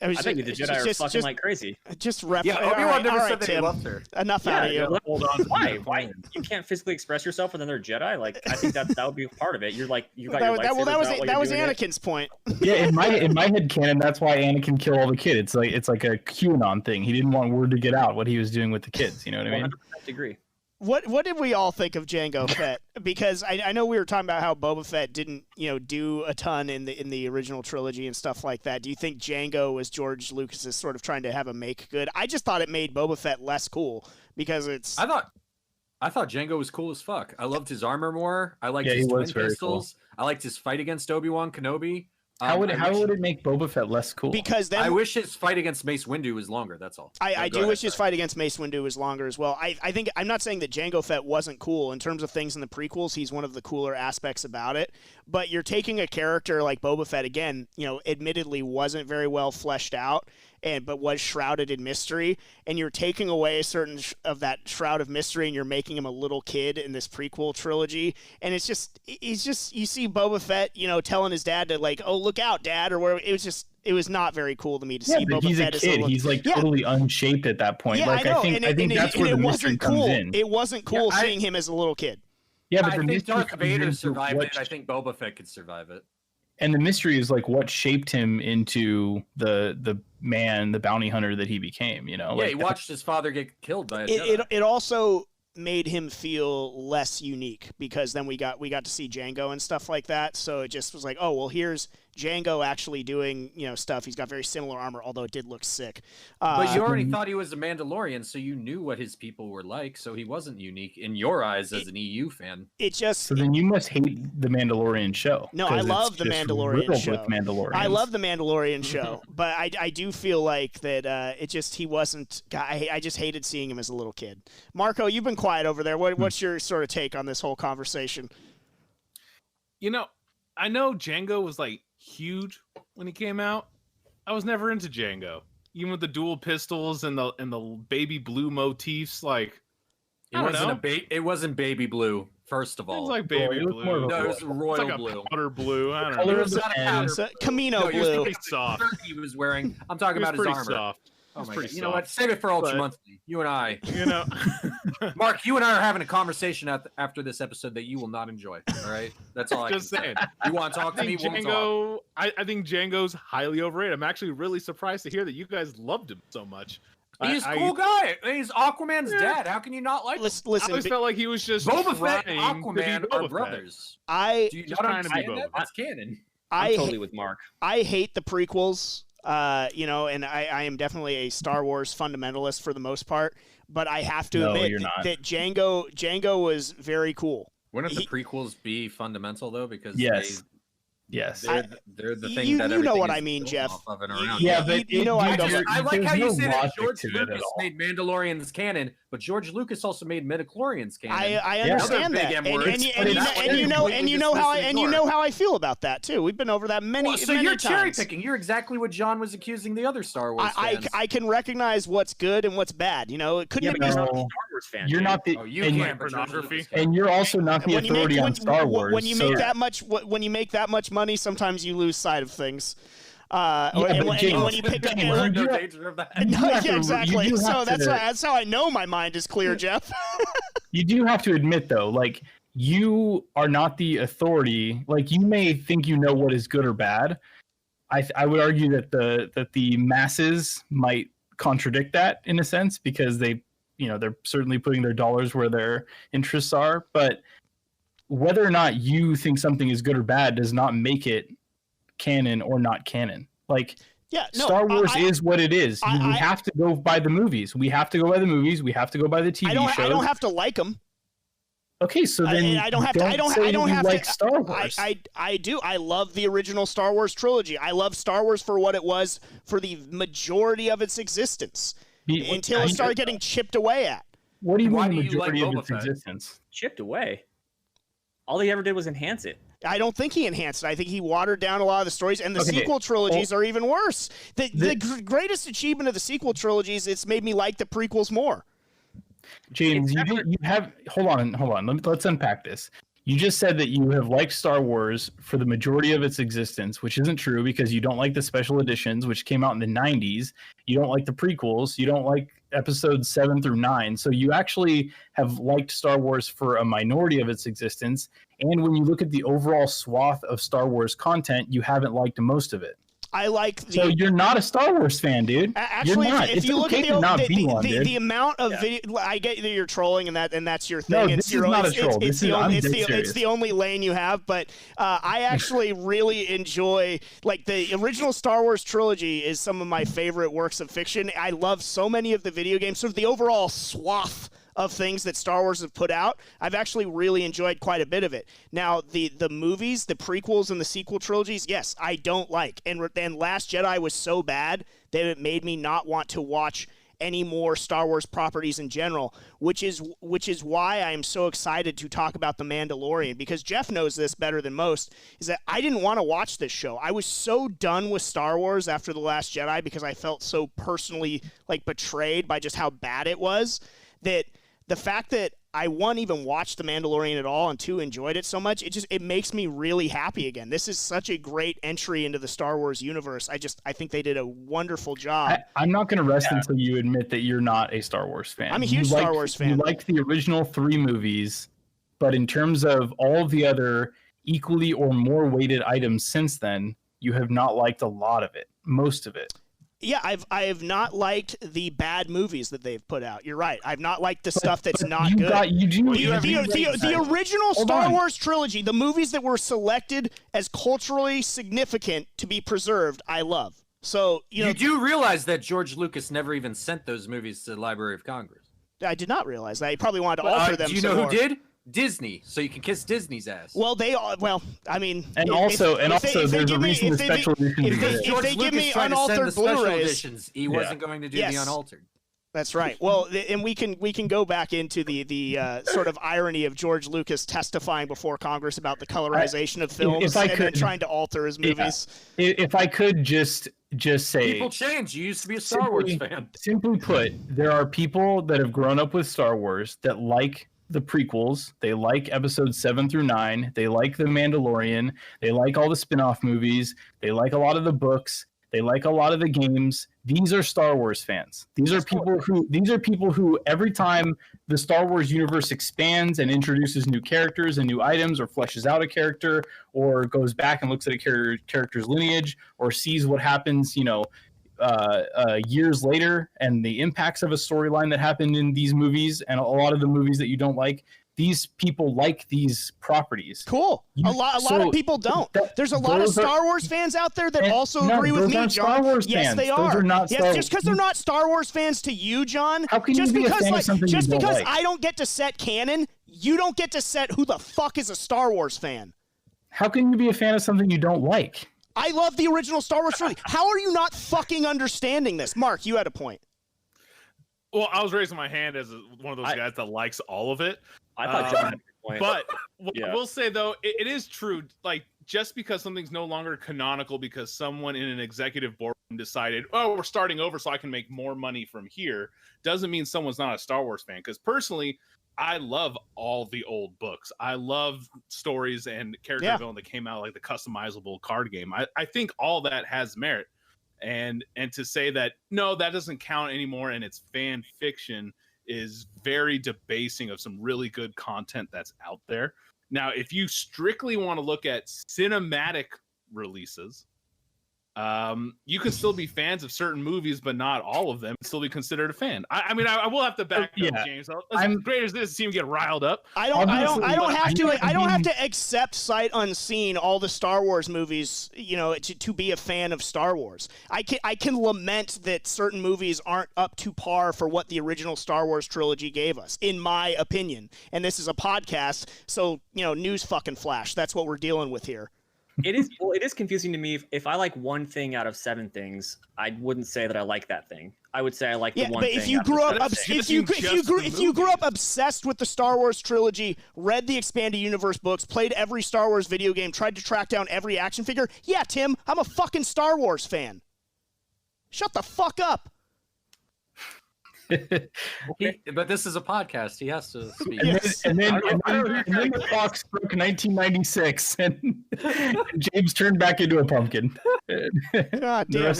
I think the Jedi are fucking like crazy. Obi-Wan never said that he loved her. Enough out of you. Hold on. Why? You can't physically express yourself and then they're Jedi? Like, I think that would be part of it. You're like, you got your lightsabers that was Anakin's point. Yeah, in my head canon, that's why Anakin killed all the kids. It's like a QAnon thing. He didn't want word to get out what he was doing with the kids. You know what I mean? 100% agree. What did we all think of Jango Fett? Because I know we were talking about how Boba Fett didn't do a ton in the original trilogy and stuff like that. Do you think Jango was George Lucas's sort of trying to have a make good? I just thought it made Boba Fett less cool because it's. I thought Jango was cool as fuck. I loved his armor more. I liked his twin pistols. Cool. I liked his fight against Obi-Wan Kenobi. How would it make Boba Fett less cool? Because then I wish his fight against Mace Windu was longer. That's all. I do wish his fight against Mace Windu was longer as well. I think I'm not saying that Jango Fett wasn't cool in terms of things in the prequels. He's one of the cooler aspects about it. but you're taking a character like Boba Fett, again, admittedly wasn't very well fleshed out, but was shrouded in mystery, and you're taking away a certain of that shroud of mystery, and you're making him a little kid in this prequel trilogy, and he's just you see Boba Fett, telling his dad to like, oh, look out, Dad, or whatever. It was not very cool to me to see Boba Fett as a kid. He's like totally unshaped at that point. Yeah, like I know. I think that's where the mystery comes in. It wasn't cool seeing him as a little kid. Yeah, but I think Darth Vader survived it. I think Boba Fett could survive it. And the mystery is like what shaped him into the man, the bounty hunter that he became. Yeah, he watched his father get killed by a Jedi. It also made him feel less unique because then we got to see Jango and stuff like that. So it just was like, oh well, here's Jango actually doing stuff. He's got very similar armor, although it did look sick. But you already thought he was a Mandalorian, so you knew what his people were like. So he wasn't unique in your eyes as an EU fan. So then you must hate the Mandalorian show. No, I love the Mandalorian show. I love the Mandalorian show, but I do feel like that he wasn't. I just hated seeing him as a little kid. Marco, you've been quiet over there. What's your sort of take on this whole conversation? I know Jango was like huge when he came out. I was never into Jango, even with the dual pistols and the baby blue motifs. Like, it wasn't baby blue. First of all, it was like baby blue. No, it was royal it's like blue, a powder blue. I don't know. It was not a powder. Camino blue. Pretty soft. He was wearing. I'm talking about his armor. Soft. Oh my God. You know what? Save it for Ultra Monthly. You and I. Mark, you and I are having a conversation after this episode that you will not enjoy. All right? That's all I can say. You want to talk to me? I think Django's highly overrated. I'm actually really surprised to hear that you guys loved him so much. He's a cool guy. He's Aquaman's dad. How can you not like him? Listen, I always felt like he was just Boba Fett and Aquaman are brothers. Do you not understand that? That's canon. I'm totally with Mark. I hate the prequels. And I am definitely a Star Wars fundamentalist for the most part, but I have to admit that Jango was very cool. Wouldn't the prequels be fundamental though? Because yes, they're the thing that you know what I mean, Jeff. But I like how you said that George Lucas made Mandalorians canon, but George Lucas also made midichlorians canon. I understand that, and you know how I feel about that too. We've been over that many. So many you're times. cherry picking. You're exactly what John was accusing the other Star Wars fans. I can recognize what's good and what's bad. It couldn't be Star Wars fan. You're not the pornography, and you're also not the authority on Star Wars. When you make that much, when you make that much money, sometimes you lose sight of things. When you pick up, exactly. So that's how I know my mind is clear, Jeff. You do have to admit, though, like you are not the authority. Like you may think you know what is good or bad. I would argue that the masses might contradict that in a sense because they're certainly putting their dollars where their interests are. But whether or not you think something is good or bad does not make it canon or not canon. Like Star Wars is what it is. We have to go by the movies. We have to go by the movies. We have to go by the TV shows. I don't have to like them. Okay, so then I don't have to like Star Wars. I do. I love the original Star Wars trilogy. I love Star Wars for what it was for the majority of its existence until it started getting chipped away at. What do you mean the majority of its existence? Chipped away? All he ever did was enhance it. I don't think he enhanced it. I think he watered down a lot of the stories, and the sequel trilogies are even worse. The greatest achievement of the sequel trilogies, it's made me like the prequels more. James, hold on. Let's unpack this. You just said that you have liked Star Wars for the majority of its existence, which isn't true because you don't like the special editions, which came out in the 90s. You don't like the prequels. You don't like episodes 7 through 9. So you actually have liked Star Wars for a minority of its existence. And when you look at the overall swath of Star Wars content, you haven't liked most of it. I like so you're not a Star Wars fan, dude. Actually, you're not. If you look at the amount of video, I get that you're trolling and that's your thing. No, this is not a troll. It's the only lane you have. But I actually really enjoy the original Star Wars trilogy is some of my favorite works of fiction. I love so many of the video games. Sort of the overall swath of things that Star Wars have put out, I've actually really enjoyed quite a bit of it. Now, the movies, the prequels, and the sequel trilogies, yes, I don't like. And Last Jedi was so bad that it made me not want to watch any more Star Wars properties in general, which is why I'm so excited to talk about The Mandalorian, because Jeff knows this better than most, is that I didn't want to watch this show. I was so done with Star Wars after The Last Jedi because I felt so personally like betrayed by just how bad it was, that the fact that I, one, even watched The Mandalorian at all, and two, enjoyed it so much, it makes me really happy again. This is such a great entry into the Star Wars universe. I think they did a wonderful job. I'm not going to rest until you admit that you're not a Star Wars fan. I'm a huge Star Wars fan. You liked the original 3 movies, but in terms of all the other equally or more weighted items since then, you have not liked a lot of it, most of it. Yeah, I have not liked the bad movies that they've put out. You're right. I've not liked the stuff that's not good. The original Star Wars trilogy, the movies that were selected as culturally significant to be preserved, I love. So you do realize that George Lucas never even sent those movies to the Library of Congress. I did not realize that. He probably wanted to alter them. Do you know who did? Disney, so you can kiss Disney's ass. Well, I mean, there's a reason the special editions exist. If they give me unaltered Blu-rays, he wasn't going to do the unaltered. That's right. Well, and we can go back into the sort of irony of George Lucas testifying before Congress about the colorization of films and then trying to alter his movies. If I could just say, people change. You used to be a Star Wars fan. Simply put, there are people that have grown up with Star Wars that like the prequels. They like episodes 7 through 9. They like The Mandalorian. They like all the spin-off movies. They like a lot of the books. They like a lot of the games. These are Star Wars fans. These are people who every time the Star Wars universe expands and introduces new characters and new items, or fleshes out a character, or goes back and looks at a character's lineage, or sees what happens, years later and the impacts of a storyline that happened in these movies and a lot of the movies that you don't like, these people like these properties. Cool. A lot of people don't. There's a lot of Star Wars fans out there that also agree with me, John. Star Wars yes, fans. they are. Just because they're not Star Wars fans to you, John. How can you be a fan of something you don't like? I don't get to set canon, you don't get to set who the fuck is a Star Wars fan. How can you be a fan of something you don't like? I love the original Star Wars trilogy. How are you not fucking understanding this? Mark, you had a point. Well, I was raising my hand as one of those guys that likes all of it. I thought John had a point. But I will say, though, it is true. Like, just because something's no longer canonical because someone in an executive board decided, oh, we're starting over so I can make more money from here, doesn't mean someone's not a Star Wars fan. Because personally, I love all the old books. I love stories and character development that came out, like the customizable card game. I think all that has merit. And to say that, no, that doesn't count anymore and it's fan fiction is very debasing of some really good content that's out there. Now, if you strictly want to look at cinematic releases, you can still be fans of certain movies, but not all of them, and still be considered a fan. I mean, I will have to back up James. As great as this, see him get riled up. I don't have to accept sight unseen all the Star Wars movies, to be a fan of Star Wars. I can lament that certain movies aren't up to par for what the original Star Wars trilogy gave us, in my opinion. And this is a podcast, so news fucking flash. That's what we're dealing with here. It is confusing to me. If I like one thing out of 7 things, I wouldn't say that I like that thing. I would say I like the one thing. If you grew up obsessed with the Star Wars trilogy, read the expanded universe books, played every Star Wars video game, tried to track down every action figure, yeah, Tim, I'm a fucking Star Wars fan. Shut the fuck up. But this is a podcast. He has to speak. And then the clock struck 1996, and James turned back into a pumpkin. God damn!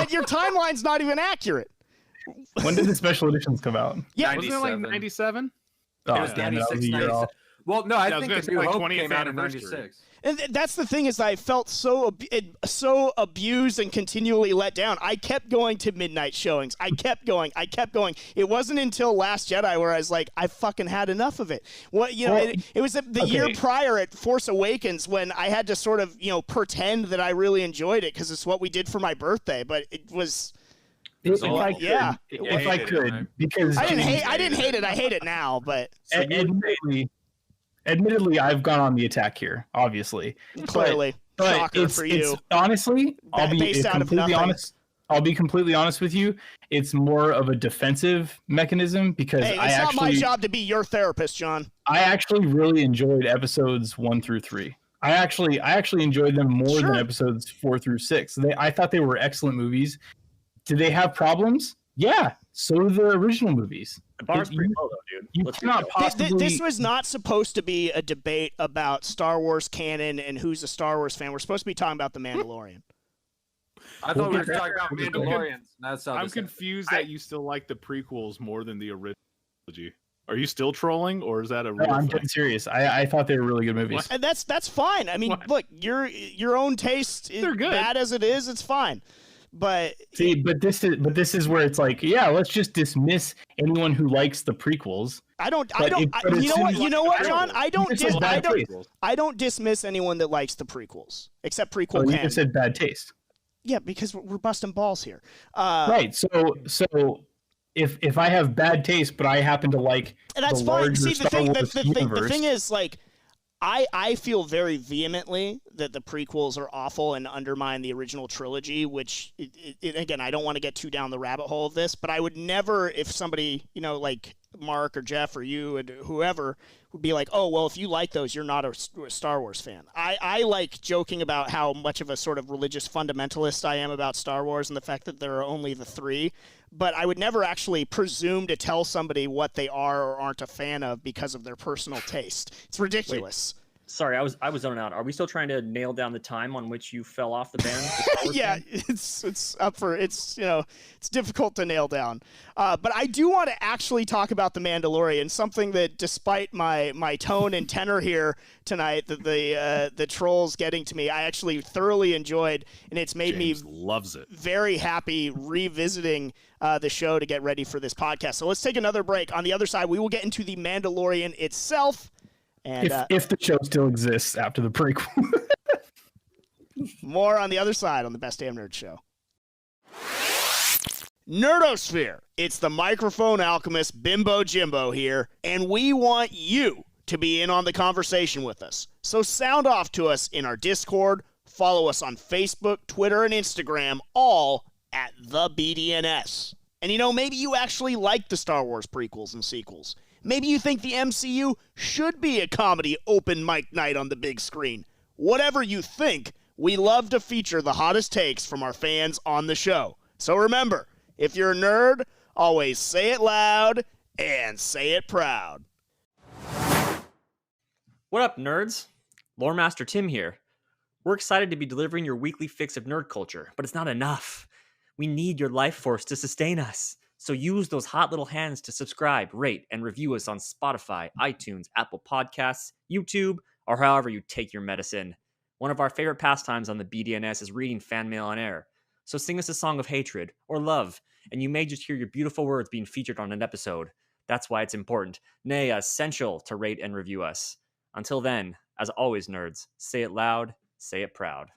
Your timeline's not even accurate. When did the special editions come out? Yeah, wasn't it like 97? Oh, it was 96, 97. Well, no, I think the New Hope came out in 96. And that's the thing, is I felt so abused and continually let down. I kept going to midnight showings. I kept going. It wasn't until Last Jedi where I was like, I fucking had enough of it. It was the year prior at Force Awakens when I had to sort of, pretend that I really enjoyed it because it's what we did for my birthday. But it was... If I could, because I didn't hate it. I hate it now, but admittedly, I've gone on the attack here. Obviously, clearly, but shocker for you. It's honestly, I'll be completely honest. I'll be completely honest with you. It's more of a defensive mechanism because Hey, it's not my job to be your therapist, John. I actually really enjoyed episodes 1 through 3. I actually enjoyed them more than episodes 4 through 6. I thought they were excellent movies. Do they have problems? Yeah, so do the original movies. The bar's pretty low, though, dude. You cannot possibly. This was not supposed to be a debate about Star Wars canon and who's a Star Wars fan. We're supposed to be talking about The Mandalorian. I thought we were talking about Mandalorians. That's how I'm confused that you still like the prequels more than the original trilogy. Are you still trolling, or is that a real No, I'm thing? getting serious. I thought they were really good movies. And that's fine. I mean, look, your own taste is bad as it is. It's fine. But see, but this is where it's like, yeah, let's just dismiss anyone who likes the prequels. You know what, John? I don't dismiss anyone that likes the prequels, except prequel canon. You just said bad taste. Yeah, because we're busting balls here. Right. So if I have bad taste, but I happen to like and that's the fine. See, the thing is, like, I feel very vehemently that the prequels are awful and undermine the original trilogy, which, again, I don't want to get too down the rabbit hole of this, but I would never, if somebody, like Mark or Jeff or you and whoever would be like, oh, well, if you like those, you're not a Star Wars fan. I like joking about how much of a sort of religious fundamentalist I am about Star Wars and the fact that there are only the 3, but I would never actually presume to tell somebody what they are or aren't a fan of because of their personal taste. It's ridiculous. Wait, sorry, I was zoning out. Are we still trying to nail down the time on which you fell off the band? Yeah, it's up for it's difficult to nail down. But I do want to actually talk about The Mandalorian, something that, despite my tone and tenor here tonight, that the trolls getting to me, I actually thoroughly enjoyed, and it's made James me loves it. Very happy revisiting the show to get ready for this podcast. So let's take another break. On the other side, we will get into The Mandalorian itself. And, if the show still exists after the prequel. More on the other side on the Best Damn Nerd Show. Nerdosphere. It's the microphone alchemist Bimbo Jimbo here, and we want you to be in on the conversation with us. So sound off to us in our Discord, follow us on Facebook, Twitter, and Instagram, all at the BDNS. And maybe you actually like the Star Wars prequels and sequels. Maybe you think the MCU should be a comedy open mic night on the big screen. Whatever you think, we love to feature the hottest takes from our fans on the show. So remember, if you're a nerd, always say it loud and say it proud. What up, nerds? Lore Master Tim here. We're excited to be delivering your weekly fix of nerd culture, but it's not enough. We need your life force to sustain us. So use those hot little hands to subscribe, rate, and review us on Spotify, iTunes, Apple Podcasts, YouTube, or however you take your medicine. One of our favorite pastimes on the BDNS is reading fan mail on air. So sing us a song of hatred or love, and you may just hear your beautiful words being featured on an episode. That's why it's important, nay, essential, to rate and review us. Until then, as always, nerds, say it loud, say it proud.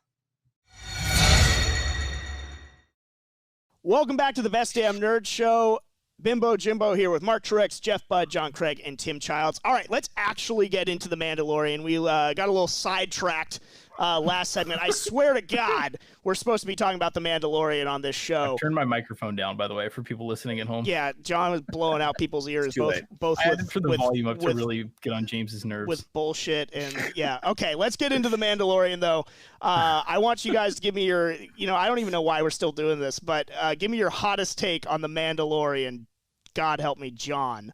Welcome back to the Best Damn Nerd Show. Bimbo Jimbo here with Mark Truex, Jeff Budd, John Craig, and Tim Childs. All right, let's actually get into The Mandalorian. We got a little sidetracked last segment. I swear to God, we're supposed to be talking about The Mandalorian on this show. I turned my microphone down, by the way, for people listening at home. Yeah, John was blowing out people's ears. Both I had to turn the volume up to really get on James's nerves. With bullshit and yeah. Okay, let's get into The Mandalorian, though. I want you guys to give me your, I don't even know why we're still doing this, but give me your hottest take on The Mandalorian. God help me, John.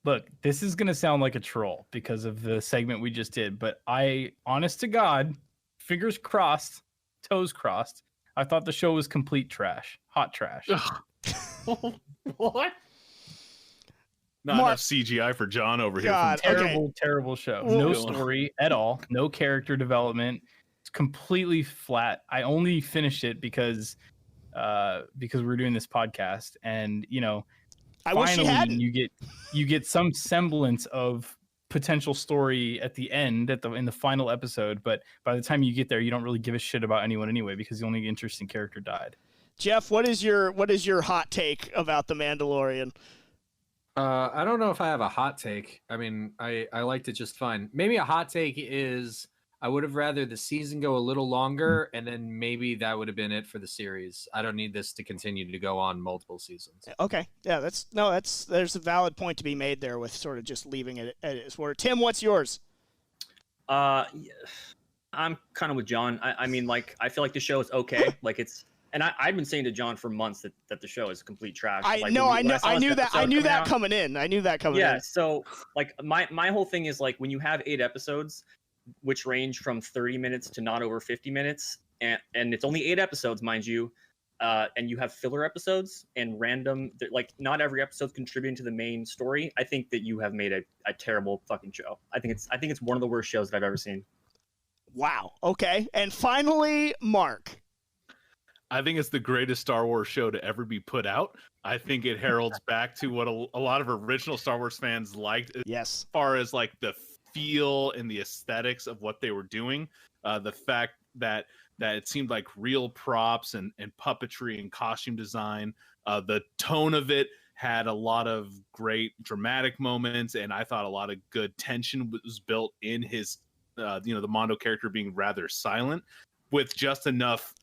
Look, this is going to sound like a troll because of the segment we just did, but honest to God, fingers crossed, toes crossed, I thought the show was complete trash. Hot trash. What? Not enough CGI for John over here. Terrible show. No story at all. No character development. It's completely flat. I only finished it because we're doing this podcast, and I wish you hadn't. You get some semblance of potential story at the end in the final episode, but by the time you get there, you don't really give a shit about anyone anyway because the only interesting character died. Jeff, what is your hot take about The Mandalorian? I don't know if I have a hot take. I mean, I liked it just fine. Maybe a hot take is I would have rather the season go a little longer, and then maybe that would have been it for the series. I don't need this to continue to go on multiple seasons. Okay, yeah, there's a valid point to be made there with sort of just leaving it at its word. Tim, what's yours? I'm kind of with John. I mean, like, I feel like the show is okay. Like, it's, and I've been saying to John for months that the show is complete trash. I like, knew that out, coming in. I knew that coming in. Yeah, so like my whole thing is like when you have 8 episodes, which range from 30 minutes to not over 50 minutes, and it's only 8 episodes, mind you, and you have filler episodes and random, like not every episode's contributing to the main story. I think that you have made a terrible fucking show. I think it's one of the worst shows that I've ever seen. Wow. Okay. And finally, Mark. I think it's the greatest Star Wars show to ever be put out. I think it heralds back to what a lot of original Star Wars fans liked. Yes. As far as like the feel and the aesthetics of what they were doing, the fact that it seemed like real props and puppetry and costume design, the tone of it had a lot of great dramatic moments, and I thought a lot of good tension was built in his the Mando character being rather silent, with just enough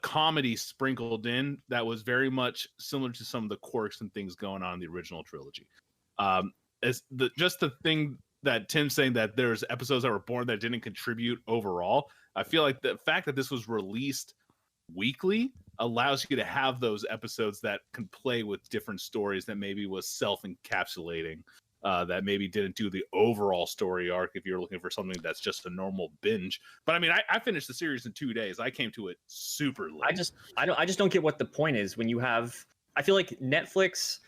comedy sprinkled in that was very much similar to some of the quirks and things going on in the original trilogy. Just the thing that Tim's saying, that there's episodes that were born that didn't contribute overall. I feel like the fact that this was released weekly allows you to have those episodes that can play with different stories that maybe was self-encapsulating, that maybe didn't do the overall story arc if you're looking for something that's just a normal binge. But I mean, I finished the series in 2 days. I came to it super late. I just don't get what the point is when you have, I feel like Netflix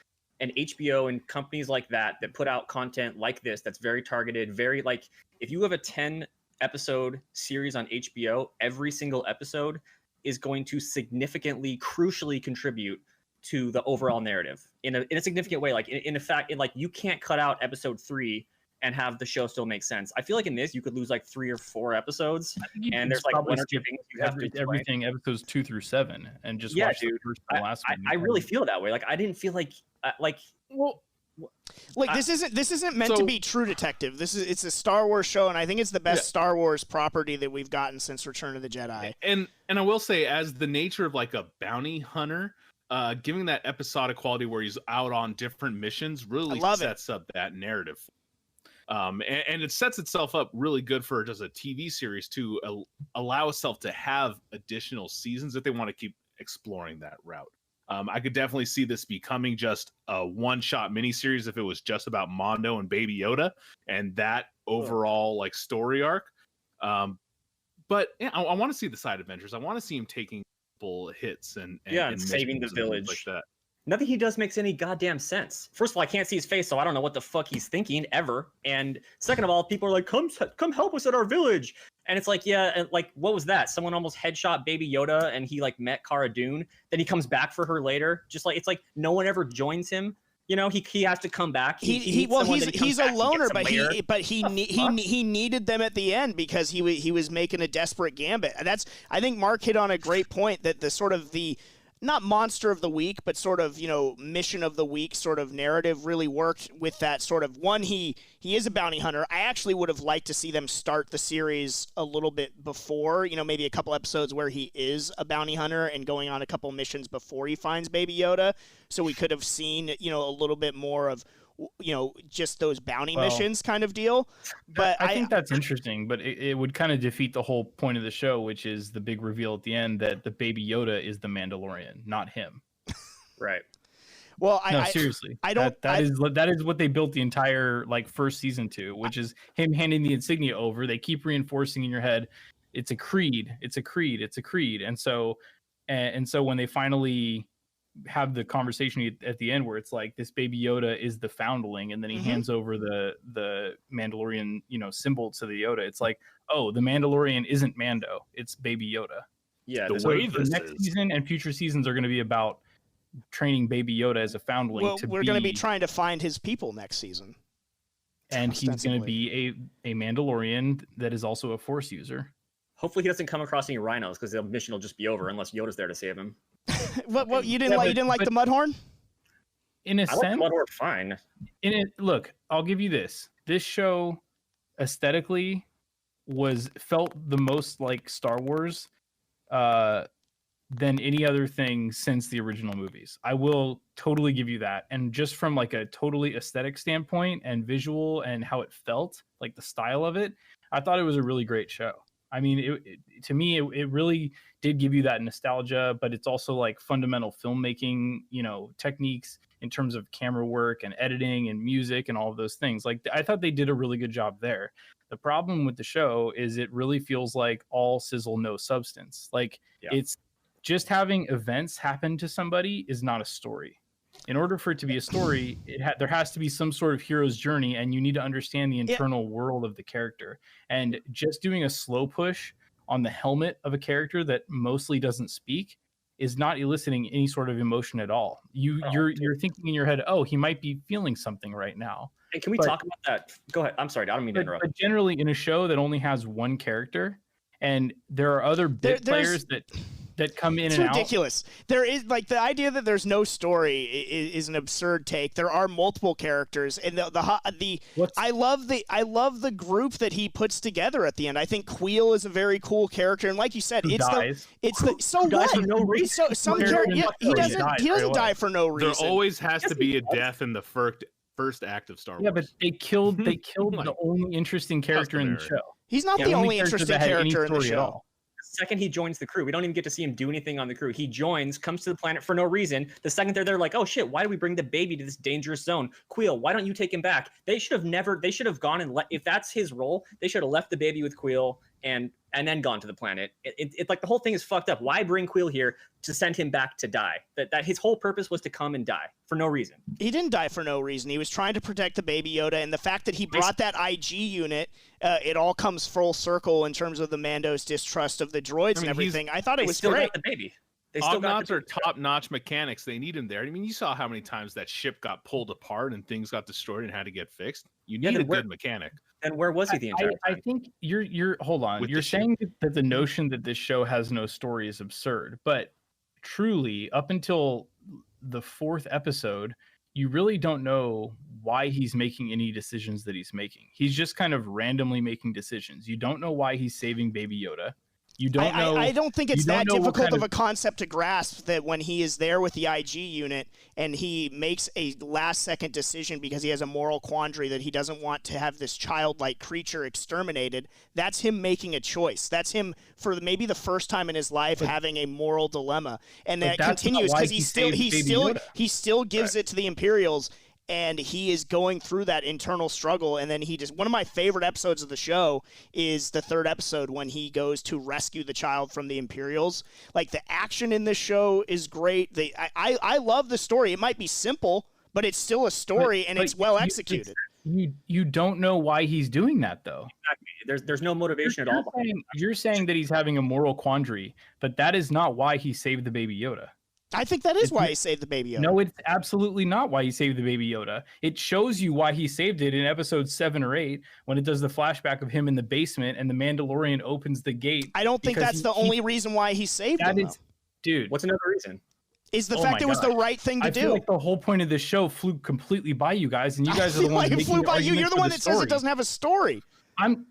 and HBO and companies like that put out content like this that's very targeted, very like, if you have a 10 episode series on HBO, every single episode is going to significantly, crucially contribute to the overall narrative in a significant way. Like in fact, like you can't cut out episode 3 and have the show still make sense. I feel like in this you could lose like 3 or 4 episodes, and there's like 1 or 2 things you have to explain. Everything episodes 2 through 7, and just yeah, watch dude. the first and last one. I really feel that way. Like I didn't feel like this isn't meant to be True Detective. It's a Star Wars show, and I think it's the best Star Wars property that we've gotten since Return of the Jedi. And I will say, as the nature of like a bounty hunter, giving that episodic quality where he's out on different missions really sets up that narrative. And it sets itself up really good for just a TV series to allow itself to have additional seasons if they want to keep exploring that route. I could definitely see this becoming just a one-shot miniseries if it was just about Mando and Baby Yoda and that overall like story arc. But yeah, I want to see the side adventures. I want to see him taking hits and saving the village like that. Nothing he does makes any goddamn sense. First of all, I can't see his face, so I don't know what the fuck he's thinking ever. And second of all, people are like, come help us at our village. And it's like, yeah, and like, what was that? Someone almost headshot Baby Yoda, and he like met Cara Dune. Then he comes back for her later. Just like, it's like no one ever joins him. You know, he has to come back. He's a loner, but he needed them at the end because he was making a desperate gambit. And I think Mark hit on a great point, that the sort of the not monster of the week, but sort of, mission of the week sort of narrative really worked with that sort of one. He is a bounty hunter. I actually would have liked to see them start the series a little bit before, maybe a couple episodes where he is a bounty hunter and going on a couple missions before he finds Baby Yoda. So we could have seen, a little bit more of, just those bounty missions kind of deal. But I think that's interesting, but it would kind of defeat the whole point of the show, which is the big reveal at the end that the Baby Yoda is the Mandalorian, not him. Right. Well, seriously, that is what they built the entire like first season to, which is him handing the insignia over. They keep reinforcing in your head, it's a creed, it's a creed, it's a creed, and so when they finally have the conversation at the end where it's like this Baby Yoda is the foundling, and then he hands over the Mandalorian symbol to the Yoda. It's like, oh, the Mandalorian isn't Mando, it's Baby Yoda. Yeah, the next season and future seasons are going to be about training Baby Yoda as a foundling. Well, we're going to be trying to find his people next season, and he's going to be a Mandalorian that is also a Force user. Hopefully he doesn't come across any rhinos, because the mission will just be over unless Yoda's there to save him. What you didn't like the Mudhorn? In a sense, like the Mudhorn fine. Look, I'll give you this. This show aesthetically felt the most like Star Wars than any other thing since the original movies. I will totally give you that. And just from like a totally aesthetic standpoint and visual and how it felt, like the style of it, I thought it was a really great show. I mean, to me, it really did give you that nostalgia, but it's also like fundamental filmmaking, techniques in terms of camera work and editing and music and all of those things. Like, I thought they did a really good job there. The problem with the show is it really feels like all sizzle, no substance. Like, it's just having events happen to somebody is not a story. In order for it to be a story, there has to be some sort of hero's journey, and you need to understand the internal world of the character. And just doing a slow push on the helmet of a character that mostly doesn't speak is not eliciting any sort of emotion at all. You're thinking in your head, oh, he might be feeling something right now. And can we talk about that? Go ahead. I'm sorry, I don't mean to interrupt. But generally, in a show that only has one character, and there are other players that come in and out. It's ridiculous. There is like the idea that there's no story is an absurd take. There are multiple characters, and I love the group that he puts together at the end. I think Queel is a very cool character, and like you said, he dies for no reason. So some he doesn't die for no reason. There always has to be a death in the first act of Star Wars. Yeah, but they killed the only interesting character in the show. He's not the only interesting character in the show. The second he joins the crew, we don't even get to see him do anything on the crew. He joins, comes to the planet for no reason. The second they're like, oh shit, why do we bring the baby to this dangerous zone? Queel, why don't you take him back? They should have gone and if that's his role, they should have left the baby with Queel and then gone to the planet. It's like the whole thing is fucked up. Why bring Queel here to send him back to die? That his whole purpose was to come and die for no reason. He didn't die for no reason. He was trying to protect the baby Yoda, and the fact that he brought that IG unit, it all comes full circle in terms of the Mando's distrust of the droids and everything. I thought it was great. The baby. Ognaughts are top-notch mechanics. They need him there. I mean, you saw how many times that ship got pulled apart and things got destroyed and had to get fixed. You need a good mechanic. And where was he the entire time? I think you're hold on. You're saying that the notion that this show has no story is absurd, but truly, up until the 4th episode, you really don't know why he's making any decisions that he's making. He's just kind of randomly making decisions. You don't know why he's saving Baby Yoda. You don't know. I don't think it's that difficult of a concept to grasp that when he is there with the IG unit and he makes a last-second decision because he has a moral quandary that he doesn't want to have this childlike creature exterminated, that's him making a choice. That's him, for maybe the first time in his life, having a moral dilemma. And that continues because he still gives it to the Imperials, and he is going through that internal struggle. And then one of my favorite episodes of the show is the 3rd episode when he goes to rescue the child from the Imperials. Like, the action in this show is great. I love the story. It might be simple, but it's still a story, and it's well executed. You don't know why he's doing that, though. Exactly. There's no motivation at all. You're saying that he's having a moral quandary, but that is not why he saved the Baby Yoda. I think that is why he saved the Baby Yoda. No, it's absolutely not why he saved the Baby Yoda. It shows you why he saved it in episode 7 or 8 when it does the flashback of him in the basement and the Mandalorian opens the gate. I don't think that's the only reason why he saved him. Dude, what's another reason? Is the fact it was the right thing to do. I feel like the whole point of this show flew completely by you guys, and you guys are the ones making the argument. You're the one that says it doesn't have a story.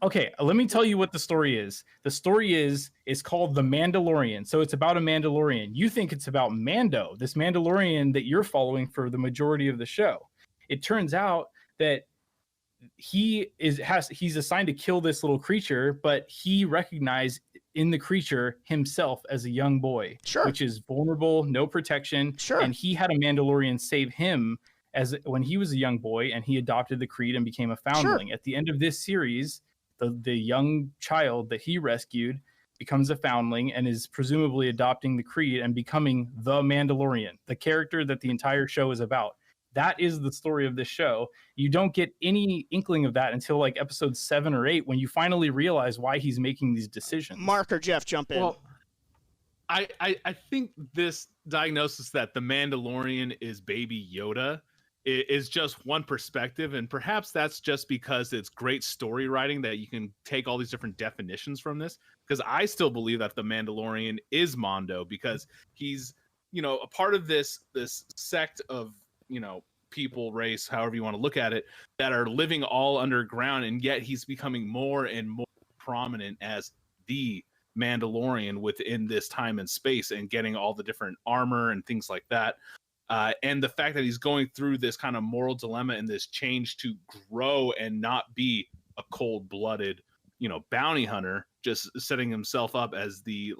Okay, let me tell you what the story is. The story is called The Mandalorian. So it's about a Mandalorian. You think it's about Mando, this Mandalorian that you're following for the majority of the show. It turns out that he's assigned to kill this little creature, but he recognized in the creature himself as a young boy, which is vulnerable, no protection. And he had a Mandalorian save him when he was a young boy, and he adopted the creed and became a foundling. At the end of this series, the young child that he rescued becomes a foundling and is presumably adopting the creed and becoming the Mandalorian, the character that the entire show is about. That is the story of this show. You don't get any inkling of that until like episode 7 or 8 when you finally realize why he's making these decisions. Mark or Jeff, jump in. Well, I think this diagnosis that the Mandalorian is Baby Yoda is just one perspective, and perhaps that's just because it's great story writing that you can take all these different definitions from this, because I still believe that the Mandalorian is Mando, because he's, a part of this sect of, people, race, however you want to look at it, that are living all underground, and yet he's becoming more and more prominent as the Mandalorian within this time and space, and getting all the different armor and things like that. And the fact that he's going through this kind of moral dilemma and this change to grow and not be a cold-blooded, bounty hunter, just setting himself up as the,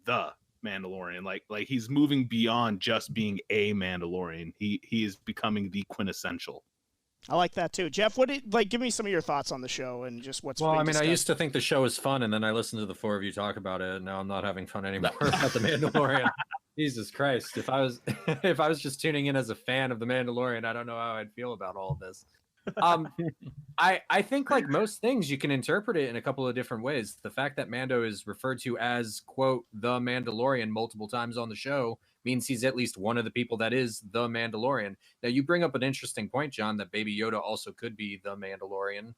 the Mandalorian. Like he's moving beyond just being a Mandalorian. He is becoming the quintessential. I like that too. Jeff, give me some of your thoughts on the show and just what's Well, being I mean, discussed. I used to think the show was fun, and then I listened to the four of you talk about it, and now I'm not having fun anymore about the Mandalorian. Jesus Christ. If I was just tuning in as a fan of the Mandalorian, I don't know how I'd feel about all of this. I think like most things, you can interpret it in a couple of different ways. The fact that Mando is referred to as, quote, the Mandalorian multiple times on the show means he's at least one of the people that is the Mandalorian. Now, you bring up an interesting point, John, that Baby Yoda also could be the Mandalorian,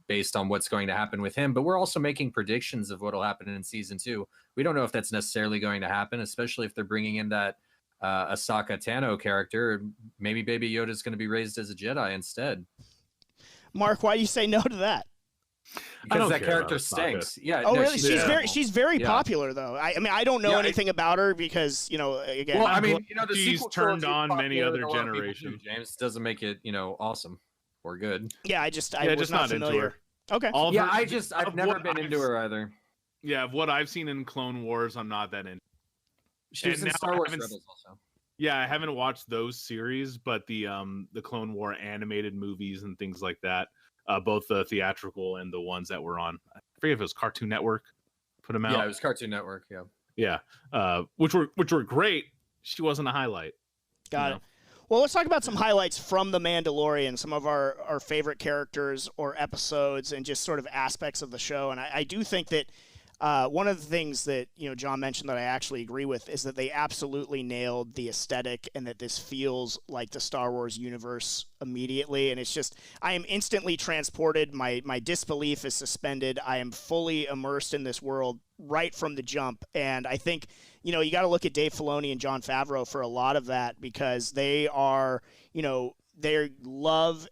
based on what's going to happen with him. But we're also making predictions of what will happen in season 2. We don't know if that's necessarily going to happen, especially if they're bringing in that Ahsoka Tano character. Maybe Baby Yoda is going to be raised as a Jedi instead. Mark, why do you say no to that? Because that character stinks. Yeah. Oh, no, really? She's very popular, though. I mean, I don't know anything about her because, again. Well, I mean, the she's turned on many other generations. James doesn't make it, awesome or good. Yeah, I was not familiar. Into her. Okay. I've never been into her either. Yeah, of what I've seen in Clone Wars, I'm not that into. She's in Star Wars Rebels also. Yeah, I haven't watched those series, but the Clone War animated movies and things like that, both the theatrical and the ones that were on, I forget if it was Cartoon Network, put them out. Yeah, it was Cartoon Network. Yeah, which were great. She wasn't a highlight. Got it. Well, let's talk about some highlights from The Mandalorian, some of our favorite characters or episodes and just sort of aspects of the show. And I do think that one of the things that, John mentioned that I actually agree with is that they absolutely nailed the aesthetic and that this feels like the Star Wars universe immediately. And it's just, I am instantly transported. My disbelief is suspended. I am fully immersed in this world right from the jump. And I think, you got to look at Dave Filoni and Jon Favreau for a lot of that because they are, they love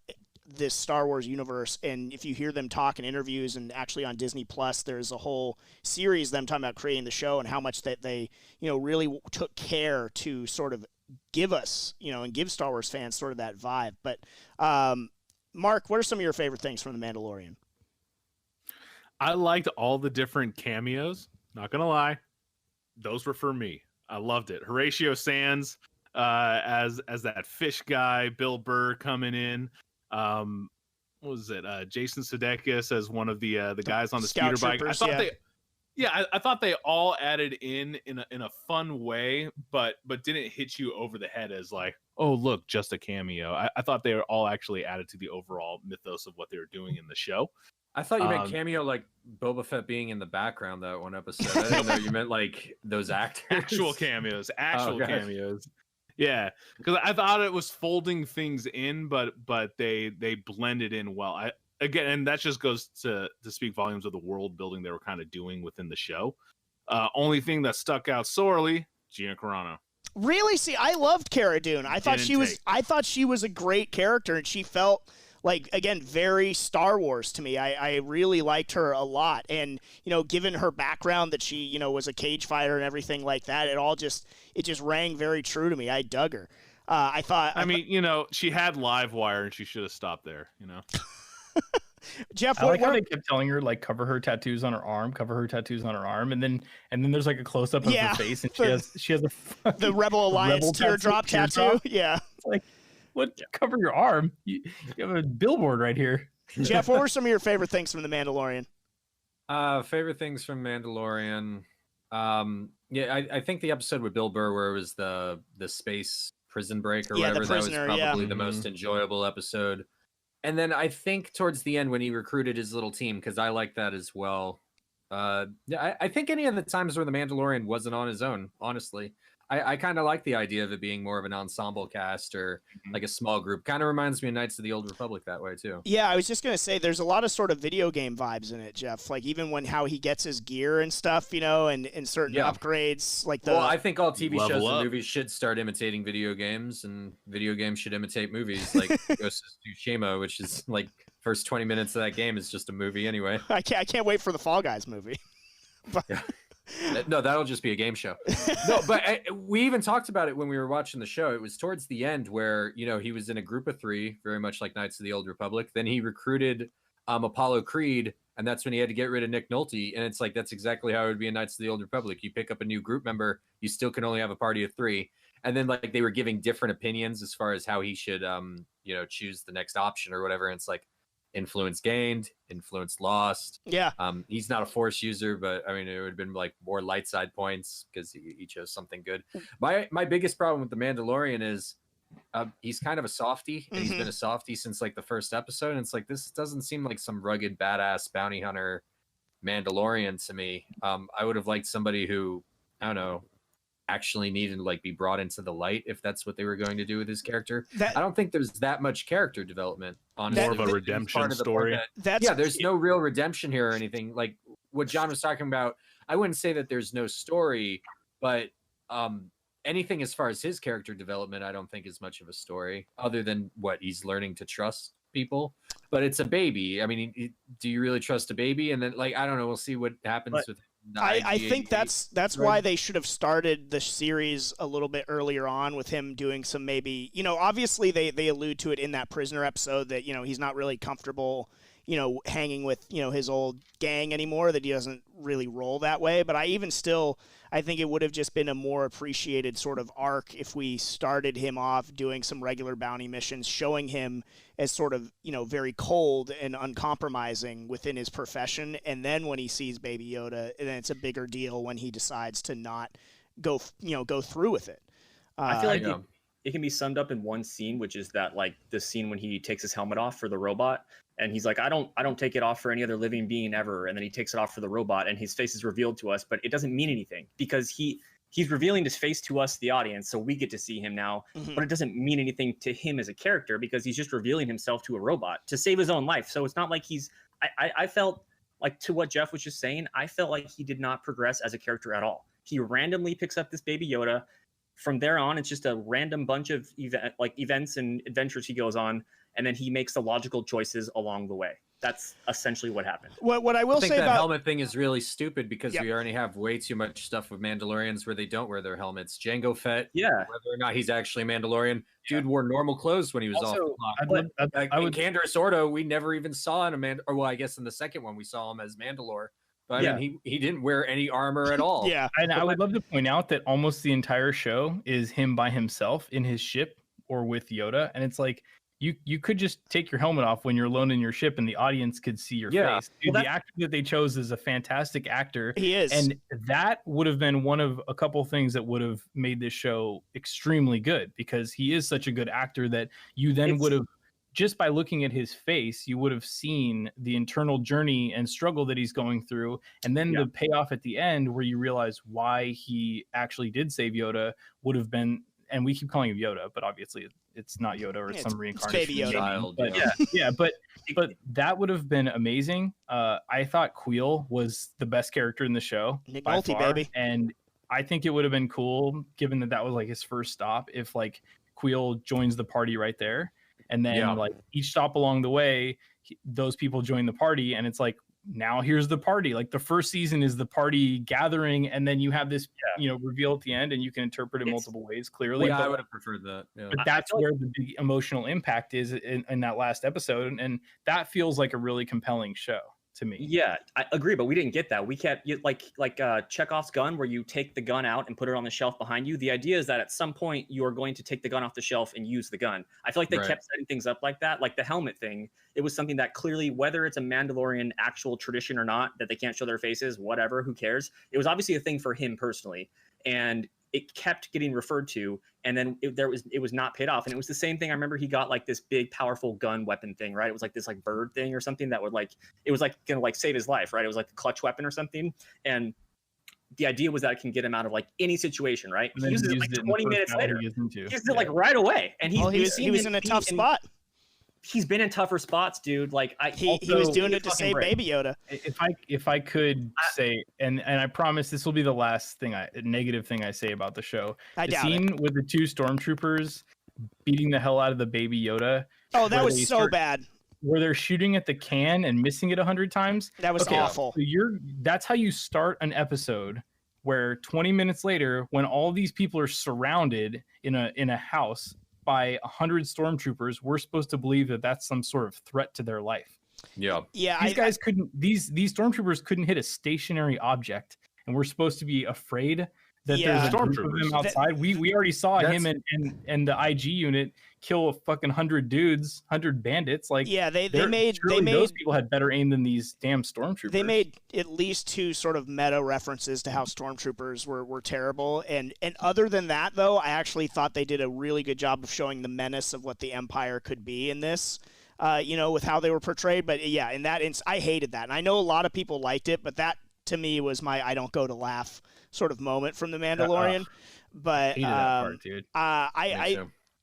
this Star Wars universe. And if you hear them talk in interviews and actually on Disney Plus, there's a whole series them talking about creating the show and how much that they, really took care to sort of give us, and give Star Wars fans sort of that vibe. But Mark, what are some of your favorite things from The Mandalorian? I liked all the different cameos. Not gonna lie, those were for me. I loved it. Horatio Sands as that fish guy, Bill Burr coming in. What was it? Jason Sudeikis as one of the guys on the speeder bike. I thought I thought they all added in a fun way, but didn't hit you over the head as like, oh look, just a cameo. I thought they were all actually added to the overall mythos of what they were doing in the show. I thought you meant cameo like Boba Fett being in the background that one episode. I didn't know you meant like those actors. Actual cameos. Yeah, because I thought it was folding things in, but they blended in well. And that just goes to speak volumes of the world building they were kind of doing within the show. Only thing that stuck out sorely, Gina Carano. Really? See, I loved Cara Dune. I thought she was a great character, and she felt like, again, very Star Wars to me. I really liked her a lot. And, given her background that she, was a cage fighter and everything like that, it just rang very true to me. I dug her. She had Livewire and she should have stopped there, Jeff, I like how they kept telling her like cover her tattoos on her arm, and then there's like a close up of her face, and she has the Rebel Alliance teardrop tattoo. Yeah, it's like, what? Yeah. Cover your arm? You have a billboard right here. Jeff, what were some of your favorite things from The Mandalorian? Favorite things from Mandalorian. I think the episode with Bill Burr where it was the space prison break or whatever, that was probably the most enjoyable episode. And then I think towards the end when he recruited his little team, because I like that as well. I think any of the times where the Mandalorian wasn't on his own, honestly. I kind of like the idea of it being more of an ensemble cast or like a small group. Kind of reminds me of Knights of the Old Republic that way too. Yeah, I was just going to say there's a lot of sort of video game vibes in it, Jeff. Like even how he gets his gear and stuff, and certain upgrades. Well, I think all TV shows and movies should start imitating video games, and video games should imitate movies like Ghost of Tsushima, which is like First 20 minutes of that game is just a movie anyway. I can't wait for the Fall Guys movie. But... Yeah. No, that'll just be a game show. No, but we even talked about it when we were watching the show. It was towards the end where, you know, he was in a group of 3, very much like Knights of the Old Republic. Then he recruited Apollo Creed, and that's when he had to get rid of Nick Nolte. And it's like, that's exactly how it would be in Knights of the Old Republic. You pick up a new group member, you still can only have a party of 3. And then like they were giving different opinions as far as how he should, you know, choose the next option or whatever. And it's like, influence gained, influence lost. Yeah. He's not a force user, but I mean, it would have been like more light side points because he chose something good. My biggest problem with the Mandalorian is he's kind of a softie, and he's been a softie since like the first episode. And it's like, this doesn't seem like some rugged badass bounty hunter Mandalorian to me. I would have liked somebody who, I don't know, actually needed to like be brought into the light if that's what they were going to do with his character. I don't think there's that much character development on more of a redemption story. There's no real redemption here or anything. Like what John was talking about, I wouldn't say that there's no story, but anything as far as his character development, I don't think is much of a story other than what he's learning to trust people. But it's a baby. I mean, do you really trust a baby? And then like, I don't know, we'll see what happens with I think that's why they should have started the series a little bit earlier on with him doing some maybe, you know, obviously they allude to it in that prisoner episode that, you know, he's not really comfortable, you know, hanging with, you know, his old gang anymore, that he doesn't really roll that way. But I think it would have just been a more appreciated sort of arc if we started him off doing some regular bounty missions, showing him as sort of, you know, very cold and uncompromising within his profession. And then when he sees Baby Yoda, then it's a bigger deal when he decides to not go through with it. I feel like it can be summed up in one scene, which is that like the scene when he takes his helmet off for the robot. And he's like, I don't take it off for any other living being ever. And then he takes it off for the robot, and his face is revealed to us, but it doesn't mean anything because he's revealing his face to us, the audience, so we get to see him now. But it doesn't mean anything to him as a character because he's just revealing himself to a robot to save his own life. So it's not like I felt like, to what Jeff was just saying, I felt like he did not progress as a character at all. He randomly picks up this Baby Yoda. From there on, it's just a random bunch of events and adventures he goes on, and then he makes the logical choices along the way. That's essentially what happened. What I will say that about helmet thing is really stupid because we already have way too much stuff with Mandalorians where they don't wear their helmets. Jango Fett, whether or not he's actually a Mandalorian, dude wore normal clothes when he was off the clock. Canderous Ordo, we never even saw in I guess in the second one we saw him as Mandalore. But I mean, he didn't wear any armor at all. And I would love to point out that almost the entire show is him by himself in his ship or with Yoda. And it's like, you could just take your helmet off when you're alone in your ship and the audience could see your face. Dude, the actor that they chose is a fantastic actor. He is. And that would have been one of a couple things that would have made this show extremely good because he is such a good actor that you then would have, just by looking at his face, you would have seen the internal journey and struggle that he's going through. And then the payoff at the end where you realize why he actually did save Yoda would have been, and we keep calling him Yoda, but obviously it's not Yoda or some reincarnation. Baby Yoda. But that would have been amazing. I thought Queel was the best character in the show. Nick by Nolte, far. baby. And I think it would have been cool, given that was like his first stop, if like Queel joins the party right there. And then like each stop along the way, those people join the party, and it's like, now here's the party. Like the first season is the party gathering, and then you have this, reveal at the end, and you can interpret it multiple ways. Clearly, I would have preferred that. Yeah. But that's where the big emotional impact is in that last episode, and that feels like a really compelling show to me. Yeah, I agree, but we didn't get that. We kept like Chekhov's gun, where you take the gun out and put it on the shelf behind you. The idea is that at some point you are going to take the gun off the shelf and use the gun. I feel like they kept setting things up like that, like the helmet thing. It was something that clearly, whether it's a Mandalorian actual tradition or not, that they can't show their faces, whatever, who cares? It was obviously a thing for him personally, and it kept getting referred to, and then it was not paid off. And it was the same thing. I remember he got like this big, powerful gun weapon thing, right? It was like this like bird thing or something that would it was like gonna like save his life, right? It was like the clutch weapon or something. And the idea was that it can get him out of like any situation, right? He uses it like 20 minutes later. He uses it like right away. And he was in a tough spot. He's been in tougher spots, dude. Like he was doing it to save Baby Yoda. If I could say, and I promise this will be the last negative thing I say about the show. The scene with the two stormtroopers beating the hell out of the Baby Yoda. Oh, that was so bad. where they're shooting at the can and missing it 100 times. That was awful. So that's how you start an episode where 20 minutes later, when all these people are surrounded in a house by 100 stormtroopers, we're supposed to believe that that's some sort of threat to their life. Yeah. These guys couldn't. These stormtroopers couldn't hit a stationary object, and we're supposed to be afraid that there's a group of them outside. We already saw him and the IG unit kill a fucking 100 dudes, 100 bandits. Like they made those people had better aim than these damn stormtroopers. They made at least 2 sort of meta references to how stormtroopers were terrible, and other than that though, I actually thought they did a really good job of showing the menace of what the Empire could be in this. With how they were portrayed, but yeah, in that I hated that, and I know a lot of people liked it, but that to me was my I don't go to laugh sort of moment from The Mandalorian. But hated that part, dude.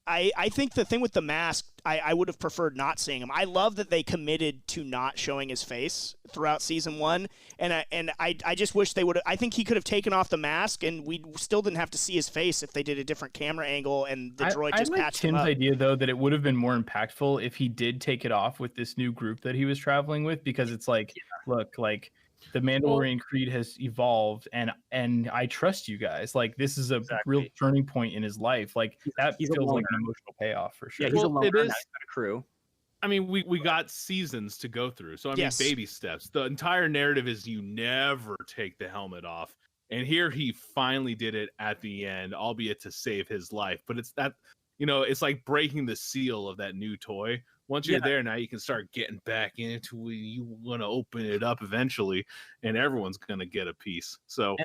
I think the thing with the mask, I would have preferred not seeing him. I love that they committed to not showing his face throughout season 1, and I just wish they would. I think he could have taken off the mask, and we still didn't have to see his face if they did a different camera angle and the droid just patched him up. Tim's idea though that it would have been more impactful if he did take it off with this new group that he was traveling with, because it's like, look, like the Mandalorian creed has evolved, and I trust you guys. Like this is a real turning point in his life. Like that feels like an emotional payoff for sure. Yeah, he's a loner, not a crew. I mean, we got seasons to go through, so I mean, baby steps. The entire narrative is you never take the helmet off, and here he finally did it at the end, albeit to save his life. But it's that, it's like breaking the seal of that new toy. Once you're there, now you can start getting back into it. You want to open it up eventually, and everyone's going to get a piece. So,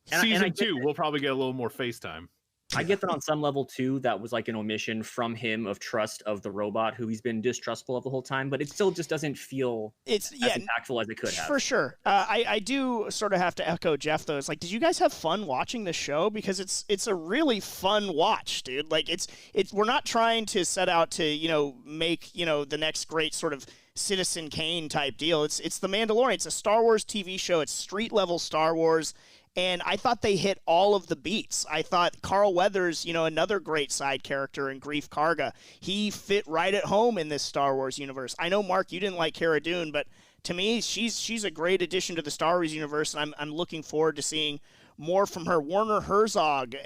season 2, we'll probably get a little more FaceTime. I get that on some level too. That was like an omission from him of trust of the robot, who he's been distrustful of the whole time. But it still just doesn't feel as impactful as it could have. For sure. I do sort of have to echo Jeff though. It's like, did you guys have fun watching the show? Because it's a really fun watch, dude. Like it's we're not trying to set out to make the next great sort of Citizen Kane type deal. It's The Mandalorian. It's a Star Wars TV show. It's street level Star Wars. And I thought they hit all of the beats. I thought Carl Weathers, another great side character in Grief Karga, he fit right at home in this Star Wars universe. I know, Mark, you didn't like Cara Dune, but to me, she's a great addition to the Star Wars universe, and I'm looking forward to seeing more from her. Werner Herzog.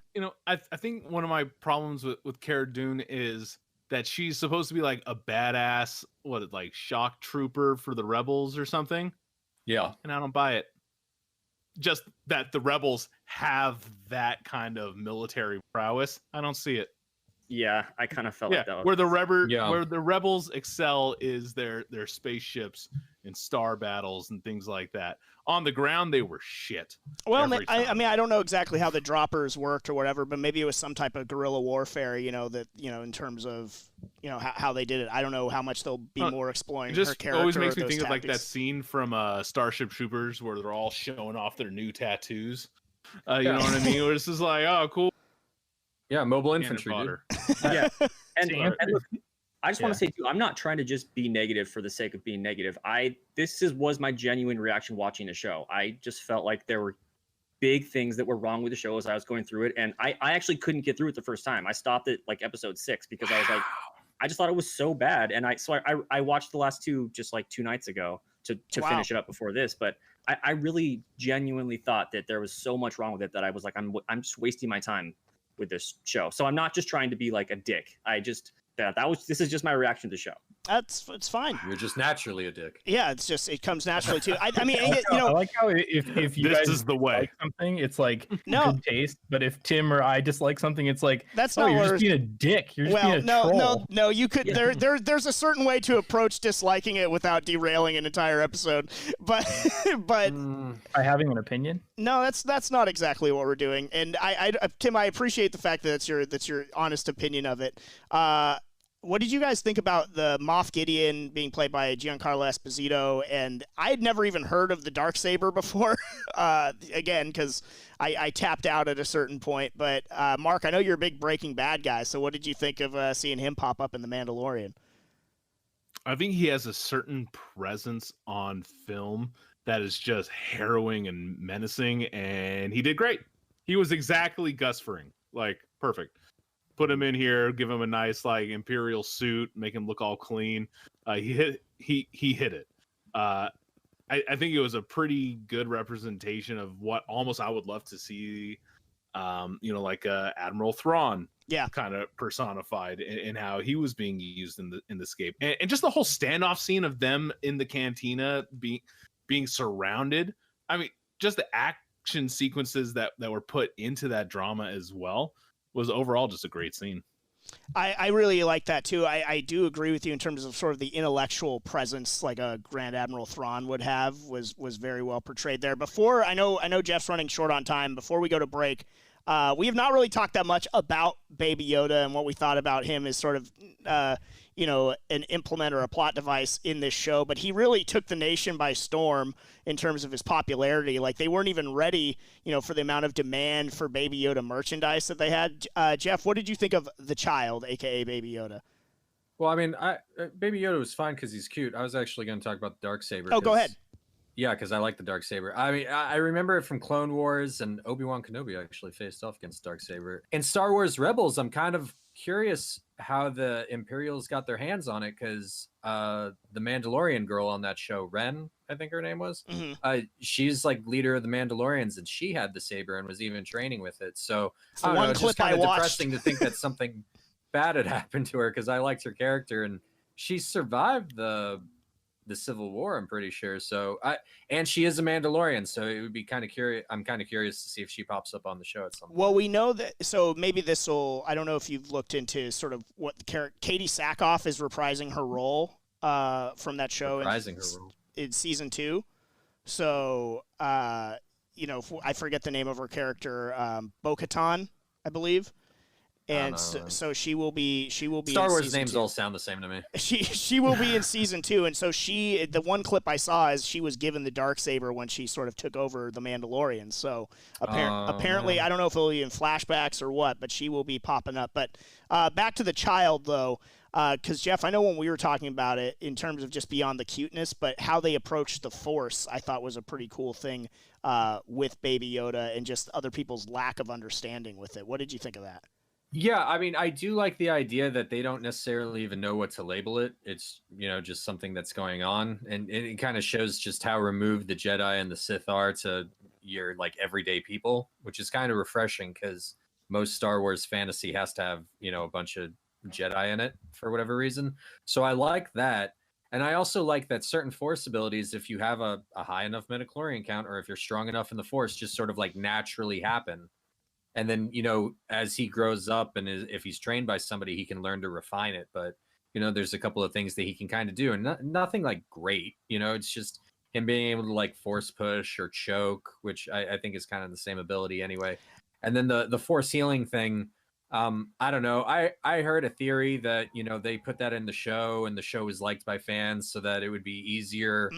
I think one of my problems with Cara Dune is that she's supposed to be like a badass, shock trooper for the rebels or something. Yeah. And I don't buy it. Just that the rebels have that kind of military prowess. I don't see it. Yeah, I kind of felt like that. Where the rebels excel is their spaceships and star battles and things like that. On the ground, they were shit. Well, I don't know exactly how the droppers worked or whatever, but maybe it was some type of guerrilla warfare. In terms of how they did it. I don't know how much they'll be more exploring her character. It always makes me think tactics. of like that scene from Starship Troopers where they're all showing off their new tattoos. You know what I mean? Where it's just like, oh, cool. Yeah, mobile infantry. Yeah, and look, I just want to say too, I'm not trying to just be negative for the sake of being negative. This was my genuine reaction watching the show. I just felt like there were big things that were wrong with the show as I was going through it, and I actually couldn't get through it the first time. I stopped at like episode 6 because I was like, I just thought it was so bad, and I watched the last 2 just like 2 nights ago to finish it up before this, but I really genuinely thought that there was so much wrong with it that I was like, I'm just wasting my time with this show. So I'm not just trying to be like a dick. This is just my reaction to the show. It's fine. You're just naturally a dick. Yeah, it comes naturally too. I mean, I like how if you this guys is the way. like something, it's like No. good taste. But if Tim or I dislike something, it's like That's not you're what just being a dick. You're just being a troll. No. You could there's a certain way to approach disliking it without derailing an entire episode. But By having an opinion. no, that's not exactly what we're doing. And Tim, I appreciate the fact that that's your honest opinion of it. What did you guys think about the Moff Gideon being played by Giancarlo Esposito? And I had never even heard of the Darksaber before, again, because I tapped out at a certain point. But Mark, I know you're a big Breaking Bad guy, so what did you think of seeing him pop up in The Mandalorian? I think he has a certain presence on film that is just harrowing and menacing, and he did great. He was exactly Gus Fring, like perfect. put him in here, give him a nice like Imperial suit, make him look all clean. He hit it. I think it was a pretty good representation of what almost I would love to see, like Admiral Thrawn, kind of personified in how he was being used in the Escape, and just the whole standoff scene of them in the cantina being surrounded. I mean, just the action sequences that were put into that drama as well was overall just a great scene. I really like that too. I do agree with you in terms of sort of the intellectual presence like a Grand Admiral Thrawn would have was very well portrayed there. Before, I know Jeff's running short on time. Before we go to break, we have not really talked that much about Baby Yoda and what we thought about him as sort of an implement or a plot device in this show, but he really took the nation by storm in terms of his popularity. Like, they weren't even ready, for the amount of demand for Baby Yoda merchandise that they had. Jeff, what did you think of the child, aka Baby Yoda? Well, I mean, Baby Yoda was fine because he's cute. I was actually going to talk about the Darksaber. Oh, go ahead. Yeah, because I like the Darksaber. I mean, I remember it from Clone Wars, and Obi-Wan Kenobi actually faced off against Darksaber. In Star Wars Rebels, I'm kind of curious how the Imperials got their hands on it, because the Mandalorian girl on that show, Ren, I think her name was, she's like leader of the Mandalorians, and she had the saber and was even training with it. So I don't know, it's just kind of depressing to think that something bad had happened to her, because I liked her character, and she survived the Civil War, I'm pretty sure. So and she is a Mandalorian, so it would be kind of curious. I'm kind of curious to see if she pops up on the show at some point. Well, we know that, so maybe this will, I don't know if you've looked into sort of what the character, Katie Sackhoff is reprising her role from that show in season 2. So, I forget the name of her character, Bo-Katan, I believe. And so she will be Star Wars names 2. All sound the same to me. She will be in season 2, and so the one clip I saw is she was given the Darksaber when she sort of took over the Mandalorian. So apparently, I don't know if it'll be in flashbacks or what, but she will be popping up. But back to the child though, because Jeff, I know when we were talking about it in terms of just beyond the cuteness, but how they approached the Force, I thought was a pretty cool thing with Baby Yoda and just other people's lack of understanding with it. What did you think of that? Yeah, I mean, I do like the idea that they don't necessarily even know what to label it. It's, just something that's going on. And it kind of shows just how removed the Jedi and the Sith are to your, like, everyday people, which is kind of refreshing because most Star Wars fantasy has to have, a bunch of Jedi in it for whatever reason. So I like that. And I also like that certain Force abilities, if you have a high enough midichlorian count or if you're strong enough in the Force, just sort of, like, naturally happen. And then, as he grows up and if he's trained by somebody, he can learn to refine it. But, there's a couple of things that he can kind of do and nothing like great, it's just him being able to like force push or choke, which I think is kind of the same ability anyway. And then the force healing thing. I don't know. I heard a theory that, they put that in the show and the show was liked by fans so that it would be easier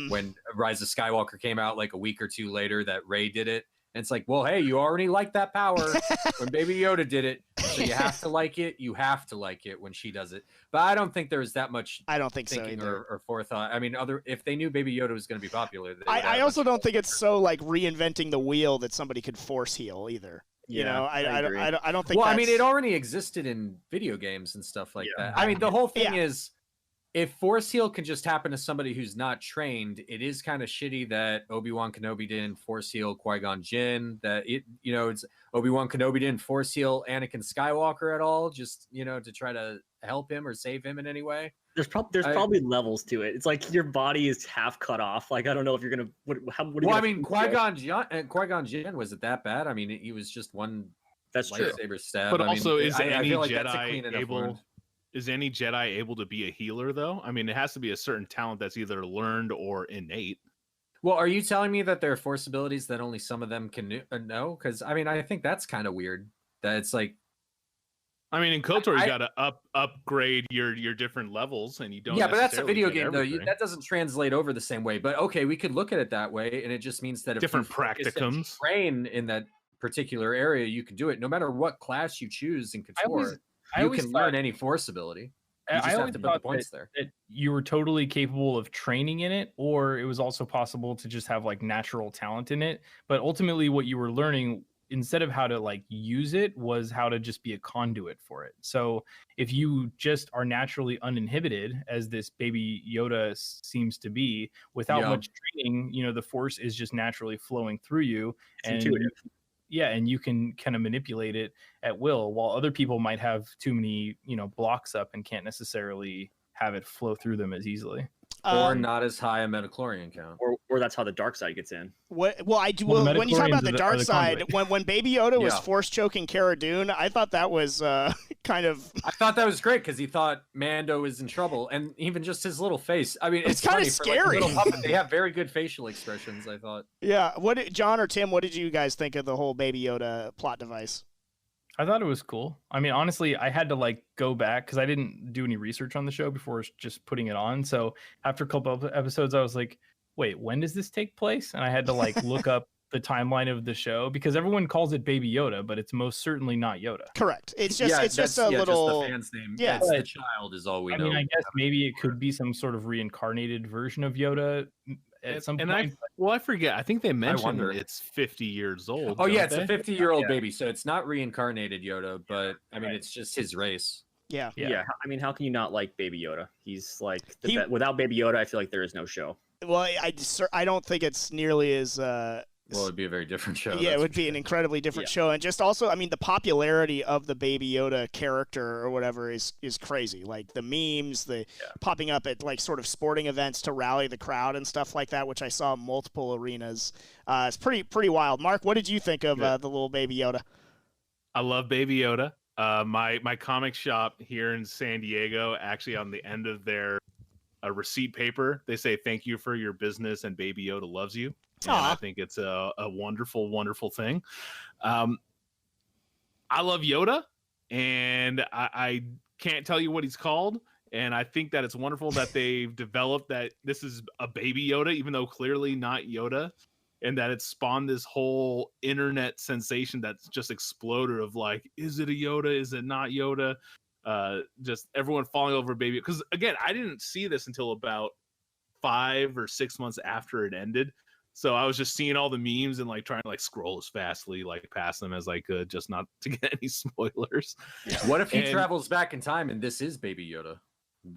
when Rise of Skywalker came out like a week or two later that Rey did it. And it's like, well, hey, you already liked that power when Baby Yoda did it, so you have to like it. You have to like it when she does it. But I don't think there was that much. I don't think so either. Or forethought. I mean, if they knew Baby Yoda was going to be popular, I also don't think it's so like reinventing the wheel that somebody could force heal either. I don't think. Well, I mean, it already existed in video games and stuff like that. I mean, the whole thing is, if force heal can just happen to somebody who's not trained, it is kind of shitty that Obi-Wan Kenobi didn't force heal Qui-Gon Jinn. That it's Obi-Wan Kenobi didn't force heal Anakin Skywalker at all, just to try to help him or save him in any way. There's probably levels to it. It's like your body is half cut off. Like I don't know if you're gonna. I mean, Qui-Gon Jinn was it that bad? I mean, he was just one. That's true. Lightsaber stab. But I also, mean, is any feel like Jedi able? Is any Jedi able to be a healer, though? I mean, it has to be a certain talent that's either learned or innate. Well, are you telling me that there are force abilities that only some of them can know? Because, I mean, I think that's kind of weird. That it's like... I mean, in KOTOR, you got to upgrade your different levels, and you don't... Yeah, but that's a video game, though. That doesn't translate over the same way. But, okay, we could look at it that way, and it just means that if different practicums. Train in that particular area, you can do it. No matter what class you choose in KOTOR. You can learn any force ability. You just have to put the points there. That you were totally capable of training in it, or it was also possible to just have like natural talent in it. But ultimately, what you were learning instead of how to like use it, was how to just be a conduit for it. So if you just are naturally uninhibited, as this baby Yoda seems to be, without much training, you know, the Force is just naturally flowing through you, and and you can kind of manipulate it at will, while other people might have too many, you know, blocks up and can't necessarily have it flow through them as easily. Or not as high a metachlorian count. Or that's how the dark side gets in. Well, when you talk about the dark side, when Baby Yoda was force choking Cara Dune, I thought that was kind of. I thought that was great because he thought Mando was in trouble, and even just his little face. I mean, it's kind of scary. scary. Little puppet, they have very good facial expressions, I thought. Yeah. John or Tim, what did you guys think of the whole Baby Yoda plot device? I thought it was cool. I mean, honestly, I had to like go back because I didn't do any research on the show before just putting it on. So after a couple of episodes, I was like, wait, when does this take place? And I had to like look up the timeline of the show because everyone calls it Baby Yoda, but it's most certainly not Yoda. Correct. It's just just a little. Just the fan's name. Yeah, it's the child is all we know. I mean, I guess maybe it could be some sort of reincarnated version of Yoda at some point. I forget. I think they mentioned it's 50 years old. Oh yeah, it's a 50-year-old baby, so it's not reincarnated Yoda, but I mean, it's just his race. Yeah. I mean, how can you not like Baby Yoda? He's like without Baby Yoda, I feel like there is no show. Well, I don't think it's nearly as. Well, it'd be a very different show. Yeah, it would be an incredibly different show, and just also, I mean, the popularity of the Baby Yoda character or whatever is crazy. Like the memes, popping up at like sort of sporting events to rally the crowd and stuff like that, which I saw in multiple arenas. It's pretty wild. Mark, what did you think of the little Baby Yoda? I love Baby Yoda. My comic shop here in San Diego, actually on the end of their receipt paper, they say thank you for your business and Baby Yoda loves you. And I think it's a wonderful, wonderful thing. I love Yoda, and I can't tell you what he's called. And I think that it's wonderful that they've developed that this is a Baby Yoda, even though clearly not Yoda, and that it's spawned this whole internet sensation that's just exploded of like, is it a Yoda? Is it not Yoda? Just everyone falling over Baby. Because again, I didn't see this until about 5 or 6 months after it ended. So I was just seeing all the memes and like trying to like scroll as fastly like past them as I could, just not to get any spoilers. What if he travels back in time and this is Baby Yoda?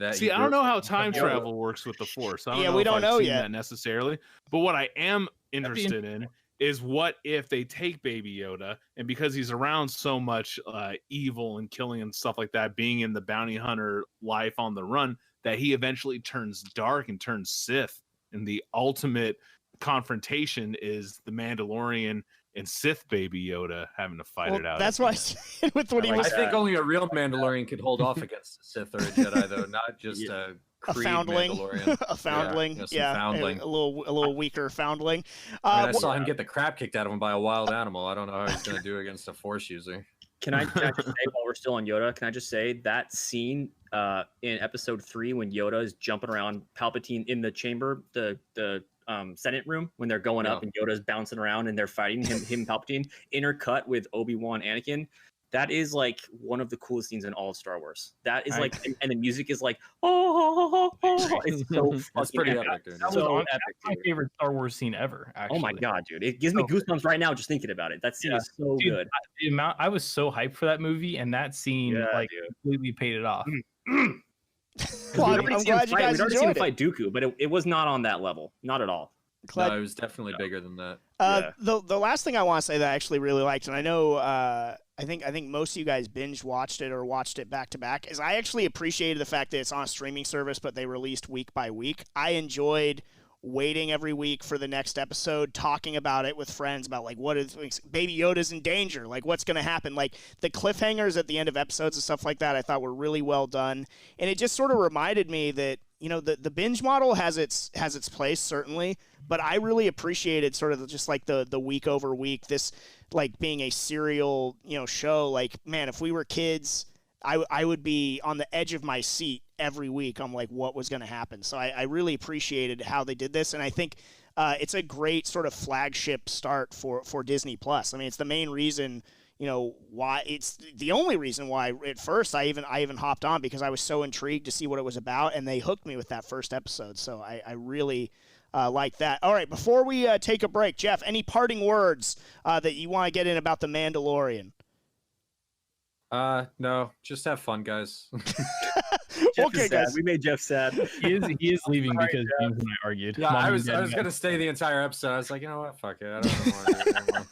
I don't know how time travel works with the Force. We don't know yet that necessarily. But what I am interested in is what if they take Baby Yoda, and because he's around so much evil and killing and stuff like that, being in the bounty hunter life on the run, that he eventually turns dark and turns Sith, and the ultimate confrontation is the Mandalorian and Sith Baby Yoda having to fight it out. That's why with what he was. I think only a real Mandalorian could hold off against a Sith or a Jedi, though, not just a foundling. Mandalorian. A foundling, foundling. A little weaker foundling. I saw him get the crap kicked out of him by a wild animal. I don't know how he's going to do against a Force user. Can I just say, while we're still on Yoda, can I just say that scene in episode 3 when Yoda is jumping around Palpatine in the chamber, the Senate room, when they're going up and Yoda's bouncing around and they're fighting him Palpatine, intercut with Obi-Wan Anakin. That is like one of the coolest scenes in all of Star Wars. That is like, and the music is like, it's so that's pretty epic, dude. That was my favorite Star Wars scene ever. Actually, oh my god, dude, it gives me goosebumps right now just thinking about it. That scene is so good. I was so hyped for that movie, and that scene completely paid it off. Well, I'm glad you guys We'd already seen him enjoyed it. fight Dooku, but it was not on that level, not at all. No, it was definitely bigger than that. The last thing I want to say that I actually really liked, and I know I think most of you guys binge watched it or watched it back to back, is I actually appreciated the fact that it's on a streaming service, but they released week by week. I enjoyed waiting every week for the next episode, talking about it with friends about like what is Baby Yoda's in danger, like what's going to happen, like the cliffhangers at the end of episodes and stuff like that. I thought were really well done, and it just sort of reminded me that, you know, the binge model has its place certainly, but I really appreciated sort of just like the week over week, this like being a serial, you know, show. Like, man, if we were kids, I would be on the edge of my seat every week on like what was going to happen. So I really appreciated how they did this, and I think it's a great sort of flagship start for Disney Plus. I mean, it's the main reason, you know, why it's the only reason why at first I even hopped on, because I was so intrigued to see what it was about, and they hooked me with that first episode. So I really like that. All right, before we take a break, Jeff, any parting words that you want to get in about The Mandalorian? No, just have fun, guys. Okay, guys. We made Jeff sad. He is leaving because James and I argued. Yeah, Mom I and was Dad gonna stay the entire episode. I was like, you know what? Fuck it. I don't want to do it anymore.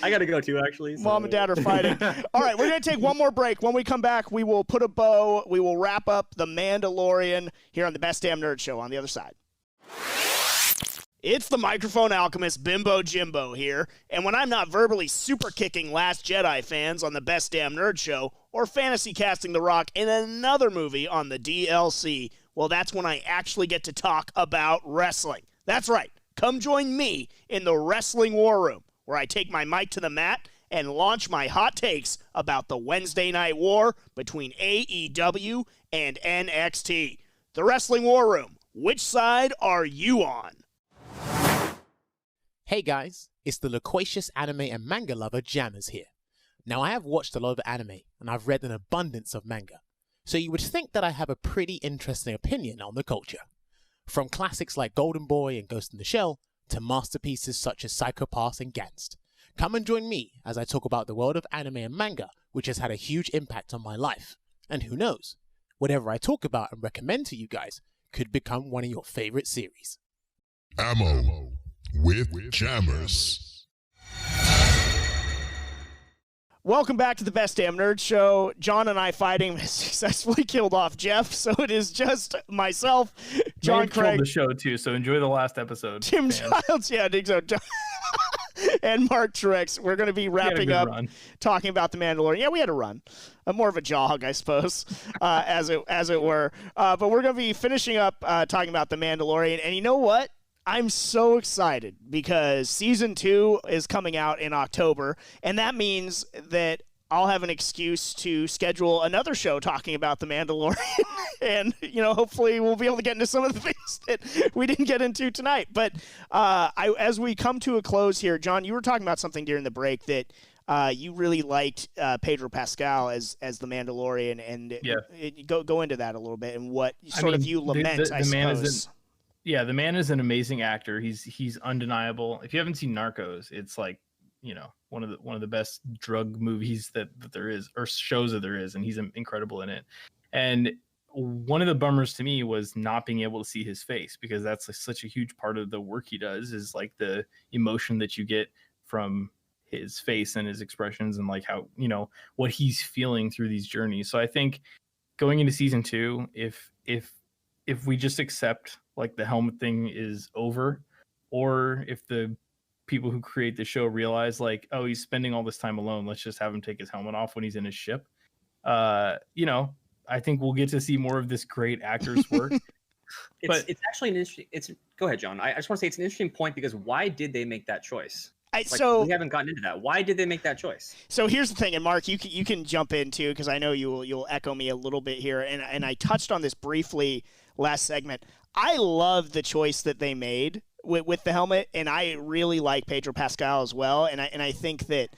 I gotta go too, actually. Mom and Dad are fighting. All right, we're going to take one more break. When we come back, we will put a bow. We will wrap up The Mandalorian here on the Best Damn Nerd Show on the other side. It's the microphone alchemist Bimbo Jimbo here, and when I'm not verbally super kicking Last Jedi fans on the Best Damn Nerd Show or fantasy casting The Rock in another movie on the DLC, well, that's when I actually get to talk about wrestling. That's right. Come join me in the Wrestling War Room, where I take my mic to the mat and launch my hot takes about the Wednesday Night War between AEW and NXT. The Wrestling War Room. Which side are you on? Hey guys, it's the loquacious anime and manga lover Jahns here. Now I have watched a lot of anime and I've read an abundance of manga, so you would think that I have a pretty interesting opinion on the culture. From classics like Golden Boy and Ghost in the Shell to masterpieces such as Psycho Pass and Gantz. Come and join me as I talk about the world of anime and manga, which has had a huge impact on my life. And who knows, whatever I talk about and recommend to you guys could become one of your favorite series. Ammo with Jammers. Welcome back to the Best Damn Nerd Show. John and I fighting successfully killed off Jeff, so it is just myself, John Craig, the show too. So enjoy the last episode. Tim Childs, yeah, I think so. And Mark Truex. We're going to be wrapping up talking about The Mandalorian. Yeah, we had a run, more of a jog, I suppose, as it were. But we're going to be finishing up talking about The Mandalorian. And you know what? I'm so excited because season 2 is coming out in October, and that means that I'll have an excuse to schedule another show talking about The Mandalorian, and hopefully we'll be able to get into some of the things that we didn't get into tonight. But as we come to a close here, John, you were talking about something during the break that you really liked Pedro Pascal as the Mandalorian, and go into that a little bit and what sort of you lament, I suppose. The man is an amazing actor. He's undeniable. If you haven't seen Narcos, it's like, one of the best drug movies that there is, or shows that there is, and he's incredible in it. And one of the bummers to me was not being able to see his face, because that's like such a huge part of the work he does, is like the emotion that you get from his face and his expressions and like how, what he's feeling through these journeys. So I think going into season 2, if we just accept like the helmet thing is over, or if the people who create the show realize like, oh, he's spending all this time alone, let's just have him take his helmet off when he's in his ship. I think we'll get to see more of this great actor's work. It's actually an interesting. Go ahead, John. I just want to say it's an interesting point, because why did they make that choice? We haven't gotten into that. Why did they make that choice? So here's the thing, and Mark, you can jump in too, because I know you'll echo me a little bit here, and I touched on this briefly last segment. I love the choice that they made with the helmet, and I really like Pedro Pascal as well, and I think that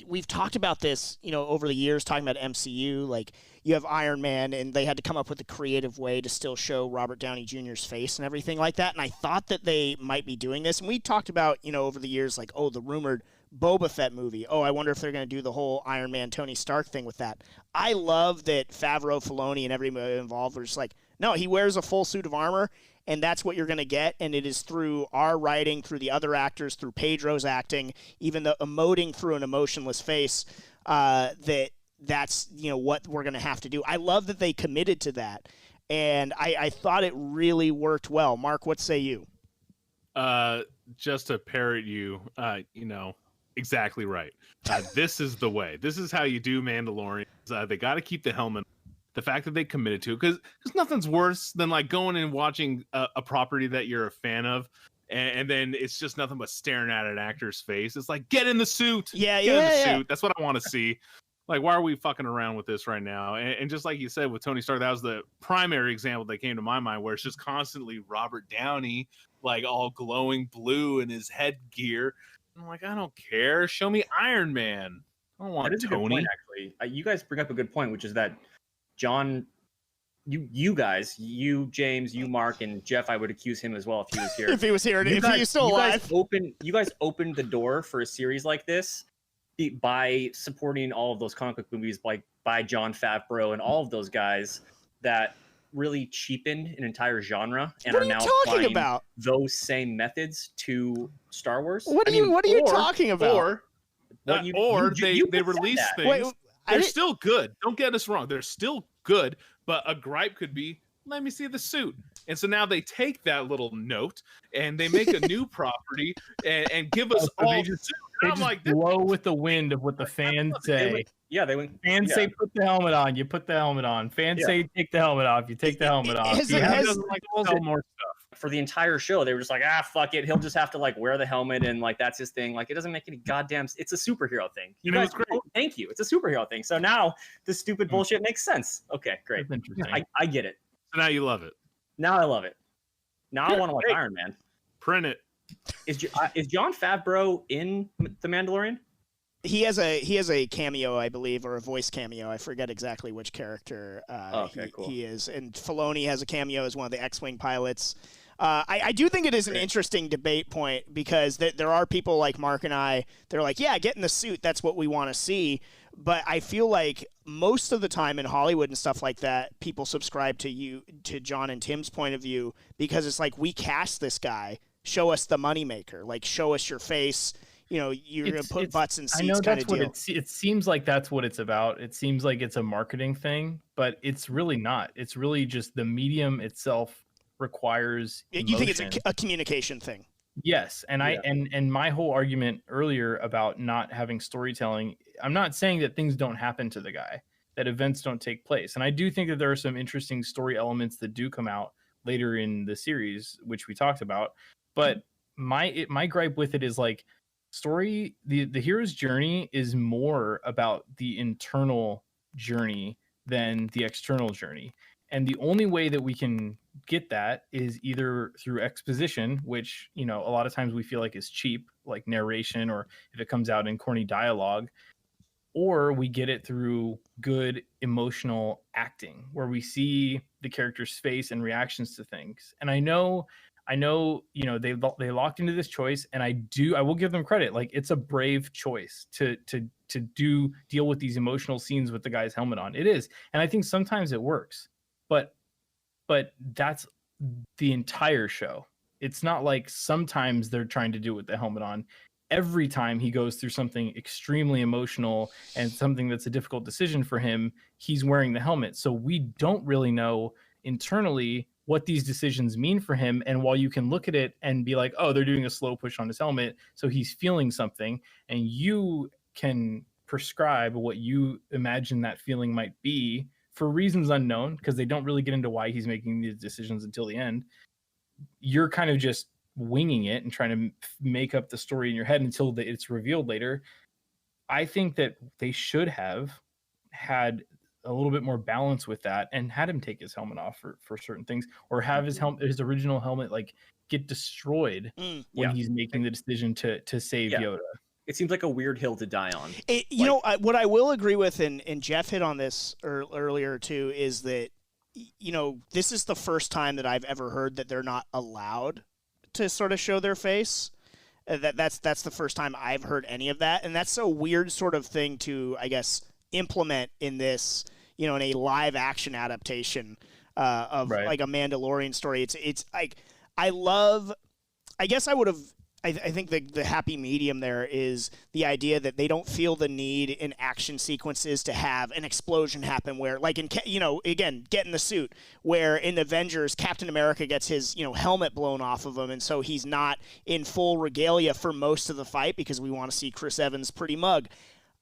we've talked about this over the years, talking about MCU, like you have Iron Man, and they had to come up with a creative way to still show Robert Downey Jr.'s face and everything like that, and I thought that they might be doing this, and we talked about over the years, like, the rumored Boba Fett movie. I wonder if they're going to do the whole Iron Man Tony Stark thing with that. I love that Favreau, Filoni, and everybody involved were just like, no, he wears a full suit of armor, and that's what you're going to get, and it is through our writing, through the other actors, through Pedro's acting, even the emoting through an emotionless face, that's what we're going to have to do. I love that they committed to that, and I thought it really worked well. Mark, what say you? Just to parrot you, exactly right. This is the way. This is how you do Mandalorian. They got to keep the helmet. The fact that they committed to it, because nothing's worse than like going and watching a property that you're a fan of, and then it's just nothing but staring at an actor's face. It's like, get in the suit. Get in the suit. That's what I want to see. Like, why are we fucking around with this right now? And just like you said with Tony Stark, that was the primary example that came to my mind, where it's just constantly Robert Downey, like all glowing blue in his headgear. I'm like, I don't care. Show me Iron Man. I don't want that is Tony. A good point, actually. You guys bring up a good point, which is that John you guys, you James, you Mark, and Jeff, I would accuse him as well if he was here. If he was here, if he was still alive. You guys opened the door for a series like this by supporting all of those comic book movies, like by Jon Favreau and all of those guys that really cheapened an entire genre and what are now talking applying those same methods to Star Wars. What are you talking about? They release things. Wait, they're still good. Don't get us wrong. They're still good, but a gripe could be, let me see the suit. And so now they take that little note and they make a new property and give us all the suit. They I'm just like, blow with the wind of what the fans say. Fans say put the helmet on, you put the helmet on. Fans say take the helmet off, you take the helmet off. Doesn't like sell more stuff. For the entire show, they were just like, fuck it. He'll just have to like wear the helmet and like that's his thing. Like it doesn't make any goddamn. It's a superhero thing. You guys, thank you. It's a superhero thing. So now this stupid bullshit makes sense. Okay, great. I get it. So now you love it. Now I love it. Now I want to like Iron Man. Print it. Is Jon Favreau in The Mandalorian? He has a cameo, I believe, or a voice cameo. I forget exactly which character he is. And Filoni has a cameo as one of the X-Wing pilots. I do think it is an interesting debate point because there are people like Mark and I, they're like, yeah, get in the suit. That's what we want to see. But I feel like most of the time in Hollywood and stuff like that, people subscribe to John and Tim's point of view because it's like, we cast this guy. Show us the moneymaker. Like, show us your face. You know, you're going to put butts in seats. I know kind that's of what deal. it seems like that's what it's about. It seems like it's a marketing thing, but it's really not. It's really just the medium itself requires emotion. You think it's a communication thing? Yes, and and my whole argument earlier about not having storytelling, I'm not saying that things don't happen to the guy, that events don't take place. And I do think that there are some interesting story elements that do come out later in the series, which we talked about. But my gripe with it is like the hero's journey is more about the internal journey than the external journey. And the only way that we can get that is either through exposition, which, you know, a lot of times we feel like is cheap, like narration, or if it comes out in corny dialogue, or we get it through good emotional acting where we see the character's face and reactions to things. And I know, you know, they locked into this choice, and I will give them credit. Like, it's a brave choice to deal with these emotional scenes with the guy's helmet on. It is. And I think sometimes it works, but that's the entire show. It's not like sometimes they're trying to do it with the helmet on. Every time he goes through something extremely emotional and something that's a difficult decision for him, he's wearing the helmet. So we don't really know internally what these decisions mean for him. And while you can look at it and be like, oh, they're doing a slow push on his helmet, so he's feeling something, and you can prescribe what you imagine that feeling might be for reasons unknown, because they don't really get into why he's making these decisions until the end. You're kind of just winging it and trying to make up the story in your head until it's revealed later. I think that they should have had a little bit more balance with that and had him take his helmet off for certain things, or have his original helmet like get destroyed when he's making the decision to save Yoda. It seems like a weird hill to die on. You know, what I will agree with, and Jeff hit on this earlier too, is that, you know, this is the first time that I've ever heard that they're not allowed to sort of show their face. That's the first time I've heard any of that, and that's a weird sort of thing to, I guess, implement in this, you know, in a live action adaptation of like a Mandalorian story. It's like, I guess I would have. I think the happy medium there is the idea that they don't feel the need in action sequences to have an explosion happen where, like, in, you know, again, get in the suit, where in Avengers, Captain America gets his, you know, helmet blown off of him, and so he's not in full regalia for most of the fight because we want to see Chris Evans' pretty mug.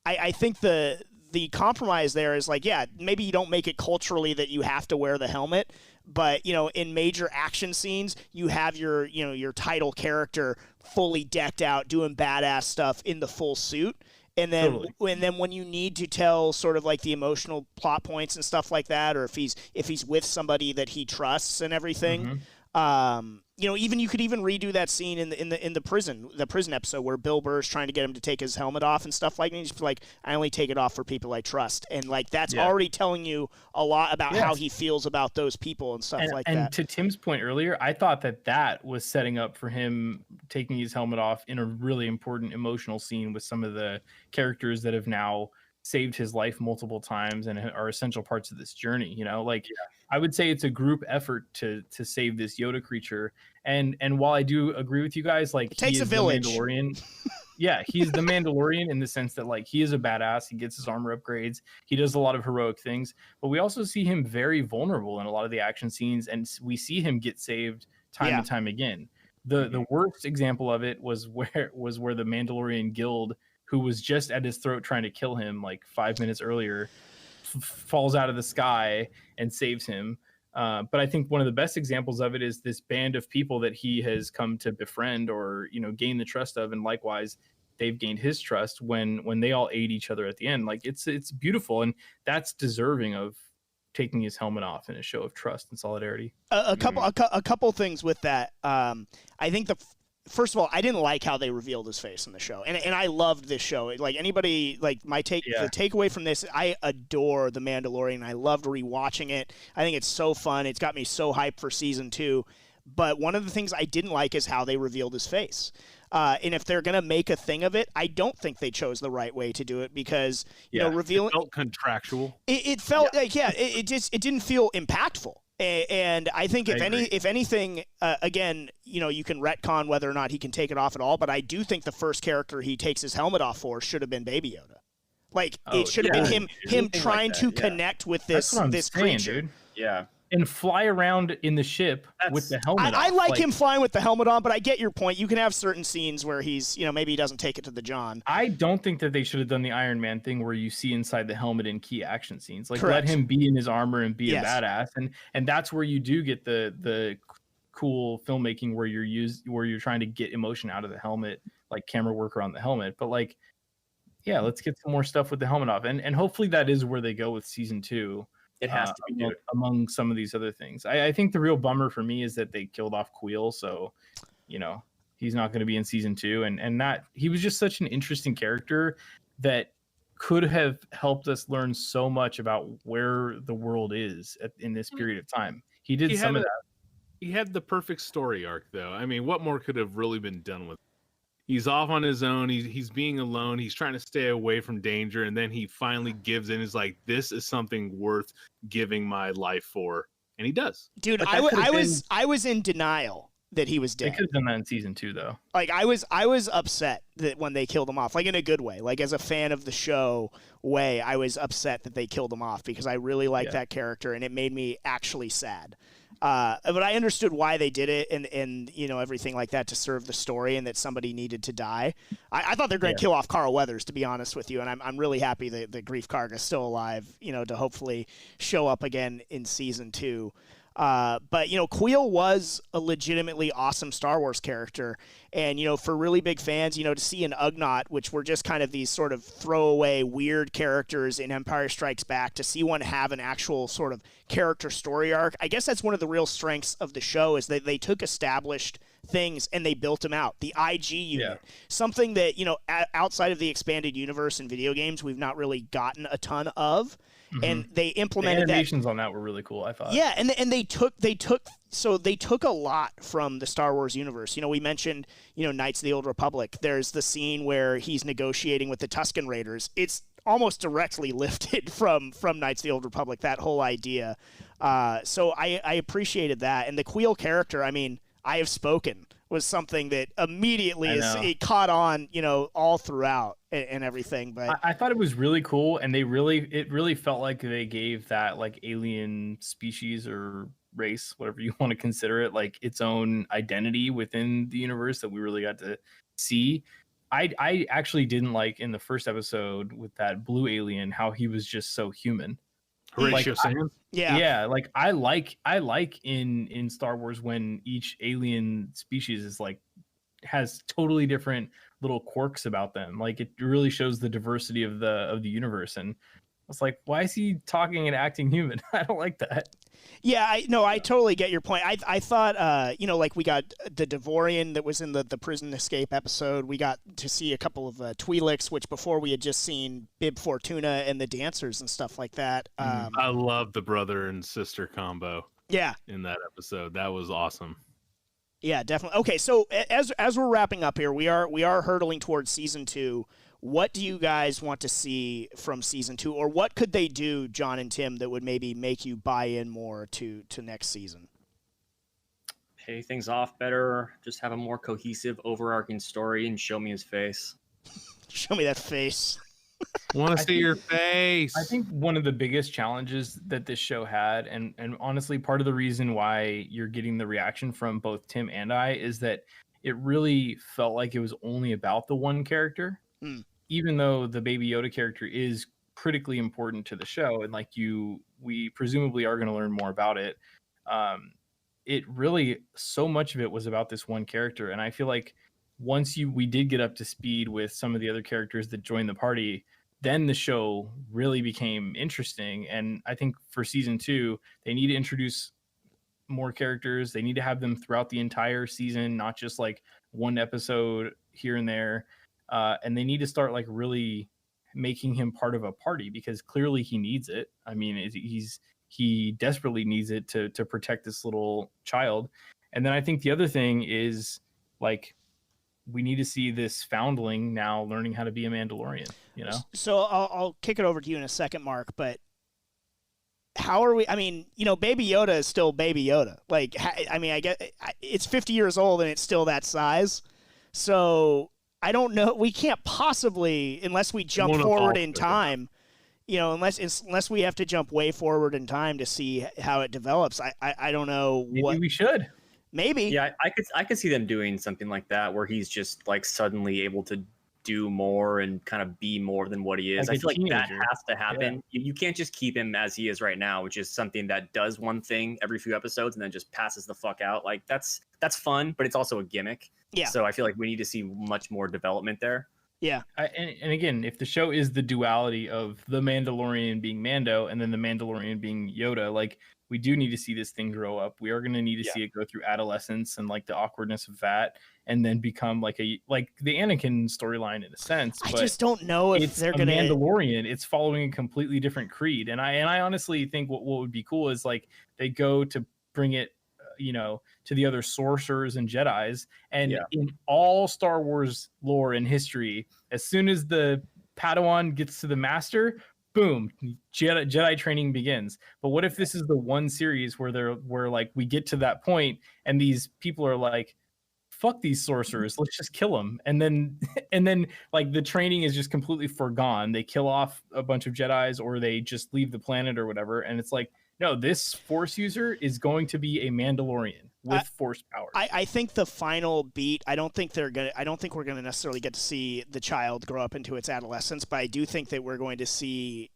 I think the compromise there is like, yeah, maybe you don't make it culturally that you have to wear the helmet, but, you know, in major action scenes, you have your, you know, your title character fully decked out doing badass stuff in the full suit. And then when you need to tell sort of like the emotional plot points and stuff like that, or if he's with somebody that he trusts and everything, even you could even redo that scene in the prison episode where Bill Burr's trying to get him to take his helmet off and stuff like that. And he's like, I only take it off for people I trust, and like that's already telling you a lot about how he feels about those people and stuff like that. And to Tim's point earlier, I thought that was setting up for him taking his helmet off in a really important emotional scene with some of the characters that have now saved his life multiple times and are essential parts of this journey. I would say it's a group effort to save this Yoda creature. And while I do agree with you guys, like, it takes a village. The Mandalorian. Yeah, he's the Mandalorian in the sense that, like, he is a badass. He gets his armor upgrades. He does a lot of heroic things. But we also see him very vulnerable in a lot of the action scenes, and we see him get saved time and time again. The worst example of it was where the Mandalorian guild, who was just at his throat trying to kill him like 5 minutes earlier, falls out of the sky and saves him. But I think one of the best examples of it is this band of people that he has come to befriend or, gain the trust of. And likewise, they've gained his trust when they all aid each other at the end. Like, it's beautiful. And that's deserving of taking his helmet off in a show of trust and solidarity. A couple things with that. I think first of all, I didn't like how they revealed his face in the show, and I loved this show. Like, anybody, like, the takeaway from this, I adore The Mandalorian. I loved rewatching it. I think it's so fun. It's got me so hyped for season 2. But one of the things I didn't like is how they revealed his face. And if they're gonna make a thing of it, I don't think they chose the right way to do it because revealing it felt contractual. It felt like it didn't feel impactful. And I think if anything, again, you can retcon whether or not he can take it off at all. But I do think the first character he takes his helmet off for should have been Baby Yoda. Like, it should have been him trying to connect with this creature. Dude. Yeah. And fly around in the ship with the helmet I like him flying with the helmet on, but I get your point. You can have certain scenes where he's, maybe he doesn't take it to the John. I don't think that they should have done the Iron Man thing where you see inside the helmet in key action scenes. Like, Correct. Let him be in his armor and be a badass, and that's where you do get the cool filmmaking where you're trying to get emotion out of the helmet, like camera work around the helmet. But like, let's get some more stuff with the helmet off, and hopefully that is where they go with season 2. It has to be among some of these other things. I think the real bummer for me is that they killed off Queel, so he's not going to be in season 2, and not he was just such an interesting character that could have helped us learn so much about where the world is in this period of time. He did some of that. He had the perfect story arc, though. I mean, what more could have really been done with? He's off on his own. He's being alone. He's trying to stay away from danger. And then he finally gives in. Is like, this is something worth giving my life for. And he does. Dude, I was in denial that he was dead. They could have done that in season 2, though. Like, I was upset that when they killed him off, like in a good way. Like, as a fan of the show I was upset that they killed him off because I really liked that character and it made me actually sad. But I understood why they did it and everything like that to serve the story and that somebody needed to die. I thought they were going to kill off Carl Weathers, to be honest with you, and I'm really happy that Grief Karga's still alive, to hopefully show up again in season 2. But Queel was a legitimately awesome Star Wars character, and for really big fans, to see an Ugnaught, which were just kind of these sort of throwaway weird characters in Empire Strikes Back, to see one have an actual sort of character story arc, I guess that's one of the real strengths of the show is that they took established things and they built them out. The IG unit, something that outside of the expanded universe in video games we've not really gotten a ton of. And they implemented the animations on that were really cool, I thought. Yeah, and they took a lot from the Star Wars universe. We mentioned, Knights of the Old Republic. There's the scene where he's negotiating with the Tusken Raiders. It's almost directly lifted from Knights of the Old Republic, that whole idea. So I appreciated that. And the Queel character, I mean, I Have Spoken was something that immediately it caught on, all throughout and everything. But I thought it was really cool, and it really felt like they gave that like alien species or race, whatever you want to consider it, like its own identity within the universe that we really got to see. I actually didn't like in the first episode with that blue alien how he was just so human. Horatio Sands? Yeah. Like I like in Star Wars when each alien species is like has totally different little quirks about them. Like it really shows the diversity of the universe. And I was like, why is he talking and acting human? I don't like that. Yeah, I totally get your point. I thought, like we got the Devorian that was in the prison escape episode. We got to see a couple of Twi'leks, which before we had just seen Bib Fortuna and the dancers and stuff like that. I love the brother and sister combo. Yeah. In that episode, that was awesome. Yeah, definitely. Okay, so as we're wrapping up here, we are hurtling towards season 2. What do you guys want to see from season 2, or what could they do, John and Tim, that would maybe make you buy in more to next season? Pay things off better, just have a more cohesive, overarching story, and show me his face. Show me that face. Want to see your face. I think one of the biggest challenges that this show had, and honestly, part of the reason why you're getting the reaction from both Tim and I, is that it really felt like it was only about the one character. Even though the Baby Yoda character is critically important to the show, and we presumably are going to learn more about it. It really, so much of it was about this one character, and I feel like once we did get up to speed with some of the other characters that joined the party, then the show really became interesting. And I think for season 2, they need to introduce more characters. They need to have them throughout the entire season, not just like one episode here and there. And they need to start like really making him part of a party, because clearly he needs it. I mean, he desperately needs it to protect this little child. And then I think the other thing is, like, we need to see this foundling now learning how to be a Mandalorian, you know? So I'll kick it over to you in a second, Mark, but how are we? I mean, Baby Yoda is still Baby Yoda. Like, I mean, I get it's 50 years old and it's still that size. So I don't know. We can't possibly, unless we jump forward in time, unless we have to jump way forward in time to see how it develops. I don't know. Maybe we should. Maybe. Yeah, I could see them doing something like that, where he's just like suddenly able to do more and kind of be more than what he is. Like I feel like that teenager. has to happen. Yeah. You can't just keep him as he is right now, which is something that does one thing every few episodes and then just passes the fuck out. Like that's fun, but it's also a gimmick. Yeah. So I feel like we need to see much more development there. Yeah. And again, if the show is the duality of the Mandalorian being Mando and then the Mandalorian being Yoda, like, we do need to see this thing grow up. We are going to need to see it go through adolescence and like the awkwardness of that, and then become like the Anakin storyline in a sense. I but just don't know if they're going to Mandalorian. It's following a completely different creed, and I honestly think what would be cool is like they go to bring it, to the other sorcerers and Jedis, and in all Star Wars lore and history, as soon as the Padawan gets to the Master, boom, Jedi training begins. But what if this is the one series where like we get to that point and these people are like, fuck these sorcerers, let's just kill them, and then like the training is just completely forgone. They kill off a bunch of Jedis, or they just leave the planet or whatever, and it's like, no, this Force user is going to be a Mandalorian with Force powers. I think the final beat, I don't think we're gonna necessarily get to see the child grow up into its adolescence, but I do think that we're going to see,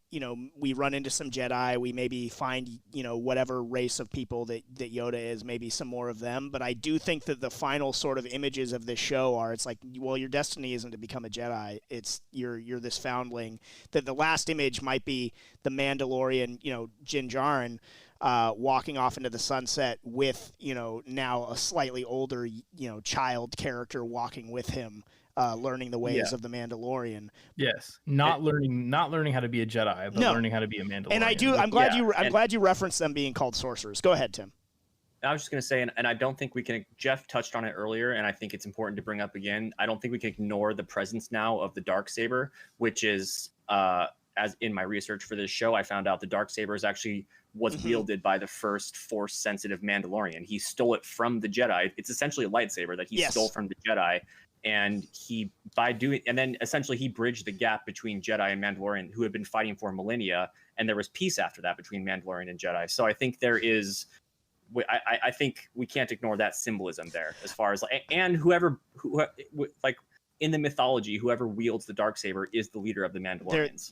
we run into some Jedi, we maybe find, whatever race of people that Yoda is, maybe some more of them. But I do think that the final sort of images of this show are, it's like, well, your destiny isn't to become a Jedi. It's you're this foundling. That the last image might be the Mandalorian, Din Djarin, walking off into the sunset with, now a slightly older, child character walking with him, learning the ways of the Mandalorian. Yes, not learning how to be a Jedi, but learning how to be a Mandalorian. And I'm glad you referenced them being called sorcerers. Go ahead, Tim. I was just going to say, and I don't think we can, Jeff touched on it earlier, and I think it's important to bring up again, I don't think we can ignore the presence now of the Darksaber, which is, as in my research for this show, I found out the Darksaber is actually was wielded by the first Force-sensitive Mandalorian. He stole it from the Jedi. It's essentially a lightsaber that he stole from the Jedi, and then essentially he bridged the gap between Jedi and Mandalorian, who had been fighting for millennia, and there was peace after that between Mandalorian and Jedi. So I think there is, I think we can't ignore that symbolism there, as far as and whoever in the mythology, whoever wields the Darksaber is the leader of the Mandalorians.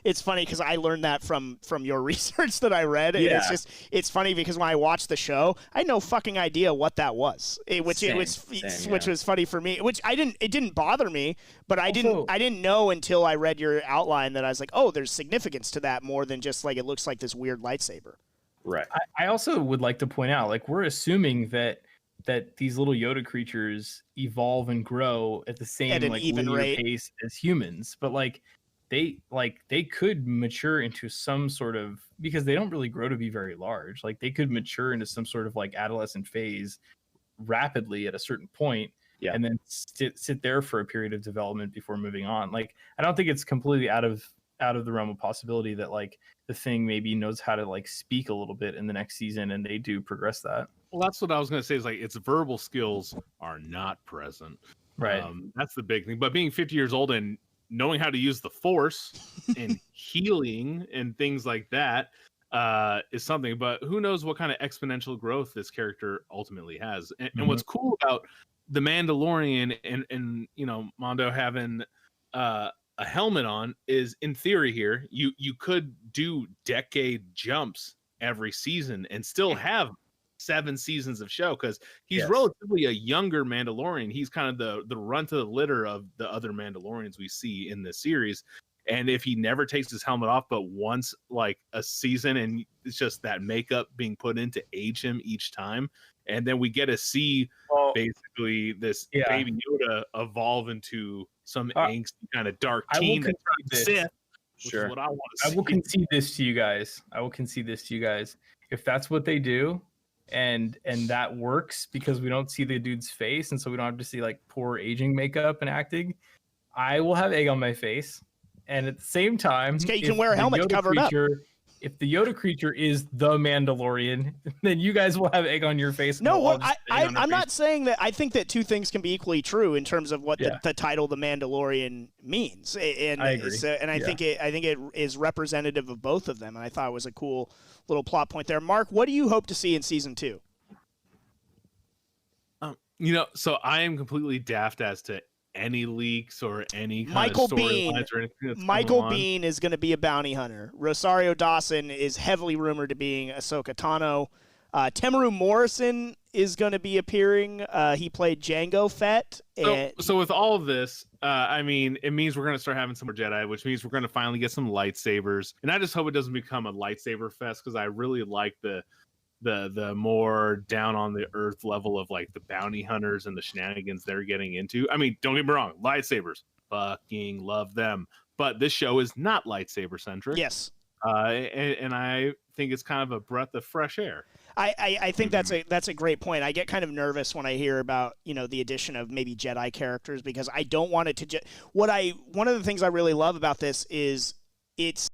It's funny because I learned that from your research that I read. And it's funny because when I watched the show, I had no fucking idea what that was. Which was funny for me. Which it didn't bother me, but I didn't know until I read your outline that I was like, oh, there's significance to that more than just like it looks like this weird lightsaber. Right. I also would like to point out, like, we're assuming that these little Yoda creatures evolve and grow at the same At an like even linear rate. pace as humans, but they could mature into some sort of, because they don't really grow to be very large. Like they could mature into some sort of like adolescent phase rapidly at a certain point, and then sit there for a period of development before moving on. Like I don't think it's completely out of the realm of possibility that like the Thing maybe knows how to like speak a little bit in the next season, and they do progress that. Well, that's what I was going to say. Is like its verbal skills are not present. Right. That's the big thing. But being 50 years old and knowing how to use the Force and healing and things like that is something. But who knows what kind of exponential growth this character ultimately has. And what's cool about the Mandalorian and you know, Mando having a helmet on is, in theory here, you could do decade jumps every season and still have 7 seasons of show, because he's relatively a younger Mandalorian. He's kind of the runt of the litter of the other Mandalorians we see in this series. And if he never takes his helmet off but once like a season, and it's just that makeup being put in to age him each time, and then we get to see basically this baby Yoda evolve into some angsty kind of dark teen that turns Sith, which is what I want to see. I will concede this to you guys. If that's what they do, and that works because we don't see the dude's face, and so we don't have to see like poor aging makeup and acting, I will have egg on my face. And at the same time, you can wear a helmet to cover it up. If the Yoda creature is the Mandalorian, then you guys will have egg on your face. No, I'm not saying that. I think that two things can be equally true in terms of what the title "The Mandalorian" means, and I agree. I think it is representative of both of them. And I thought it was a cool little plot point there. Mark, what do you hope to see in season 2? You know, so I am completely daft as to any leaks or any kind Michael of storylines or anything that's Michael Biehn is going to be a bounty hunter. Rosario Dawson is heavily rumored to being Ahsoka Tano. Temuera Morrison is going to be appearing. He played Jango Fett. So with all of this, I mean, it means we're going to start having some more Jedi, which means we're going to finally get some lightsabers. And I just hope it doesn't become a lightsaber fest, because I really like the more down on the earth level of like the bounty hunters and the shenanigans they're getting into. I mean, don't get me wrong, lightsabers, fucking love them, but this show is not lightsaber centric. Yes. And I think it's kind of a breath of fresh air. I think that's a great point. I get kind of nervous when I hear about, you know, the addition of maybe Jedi characters, because I don't want it to one of the things I really love about this is it's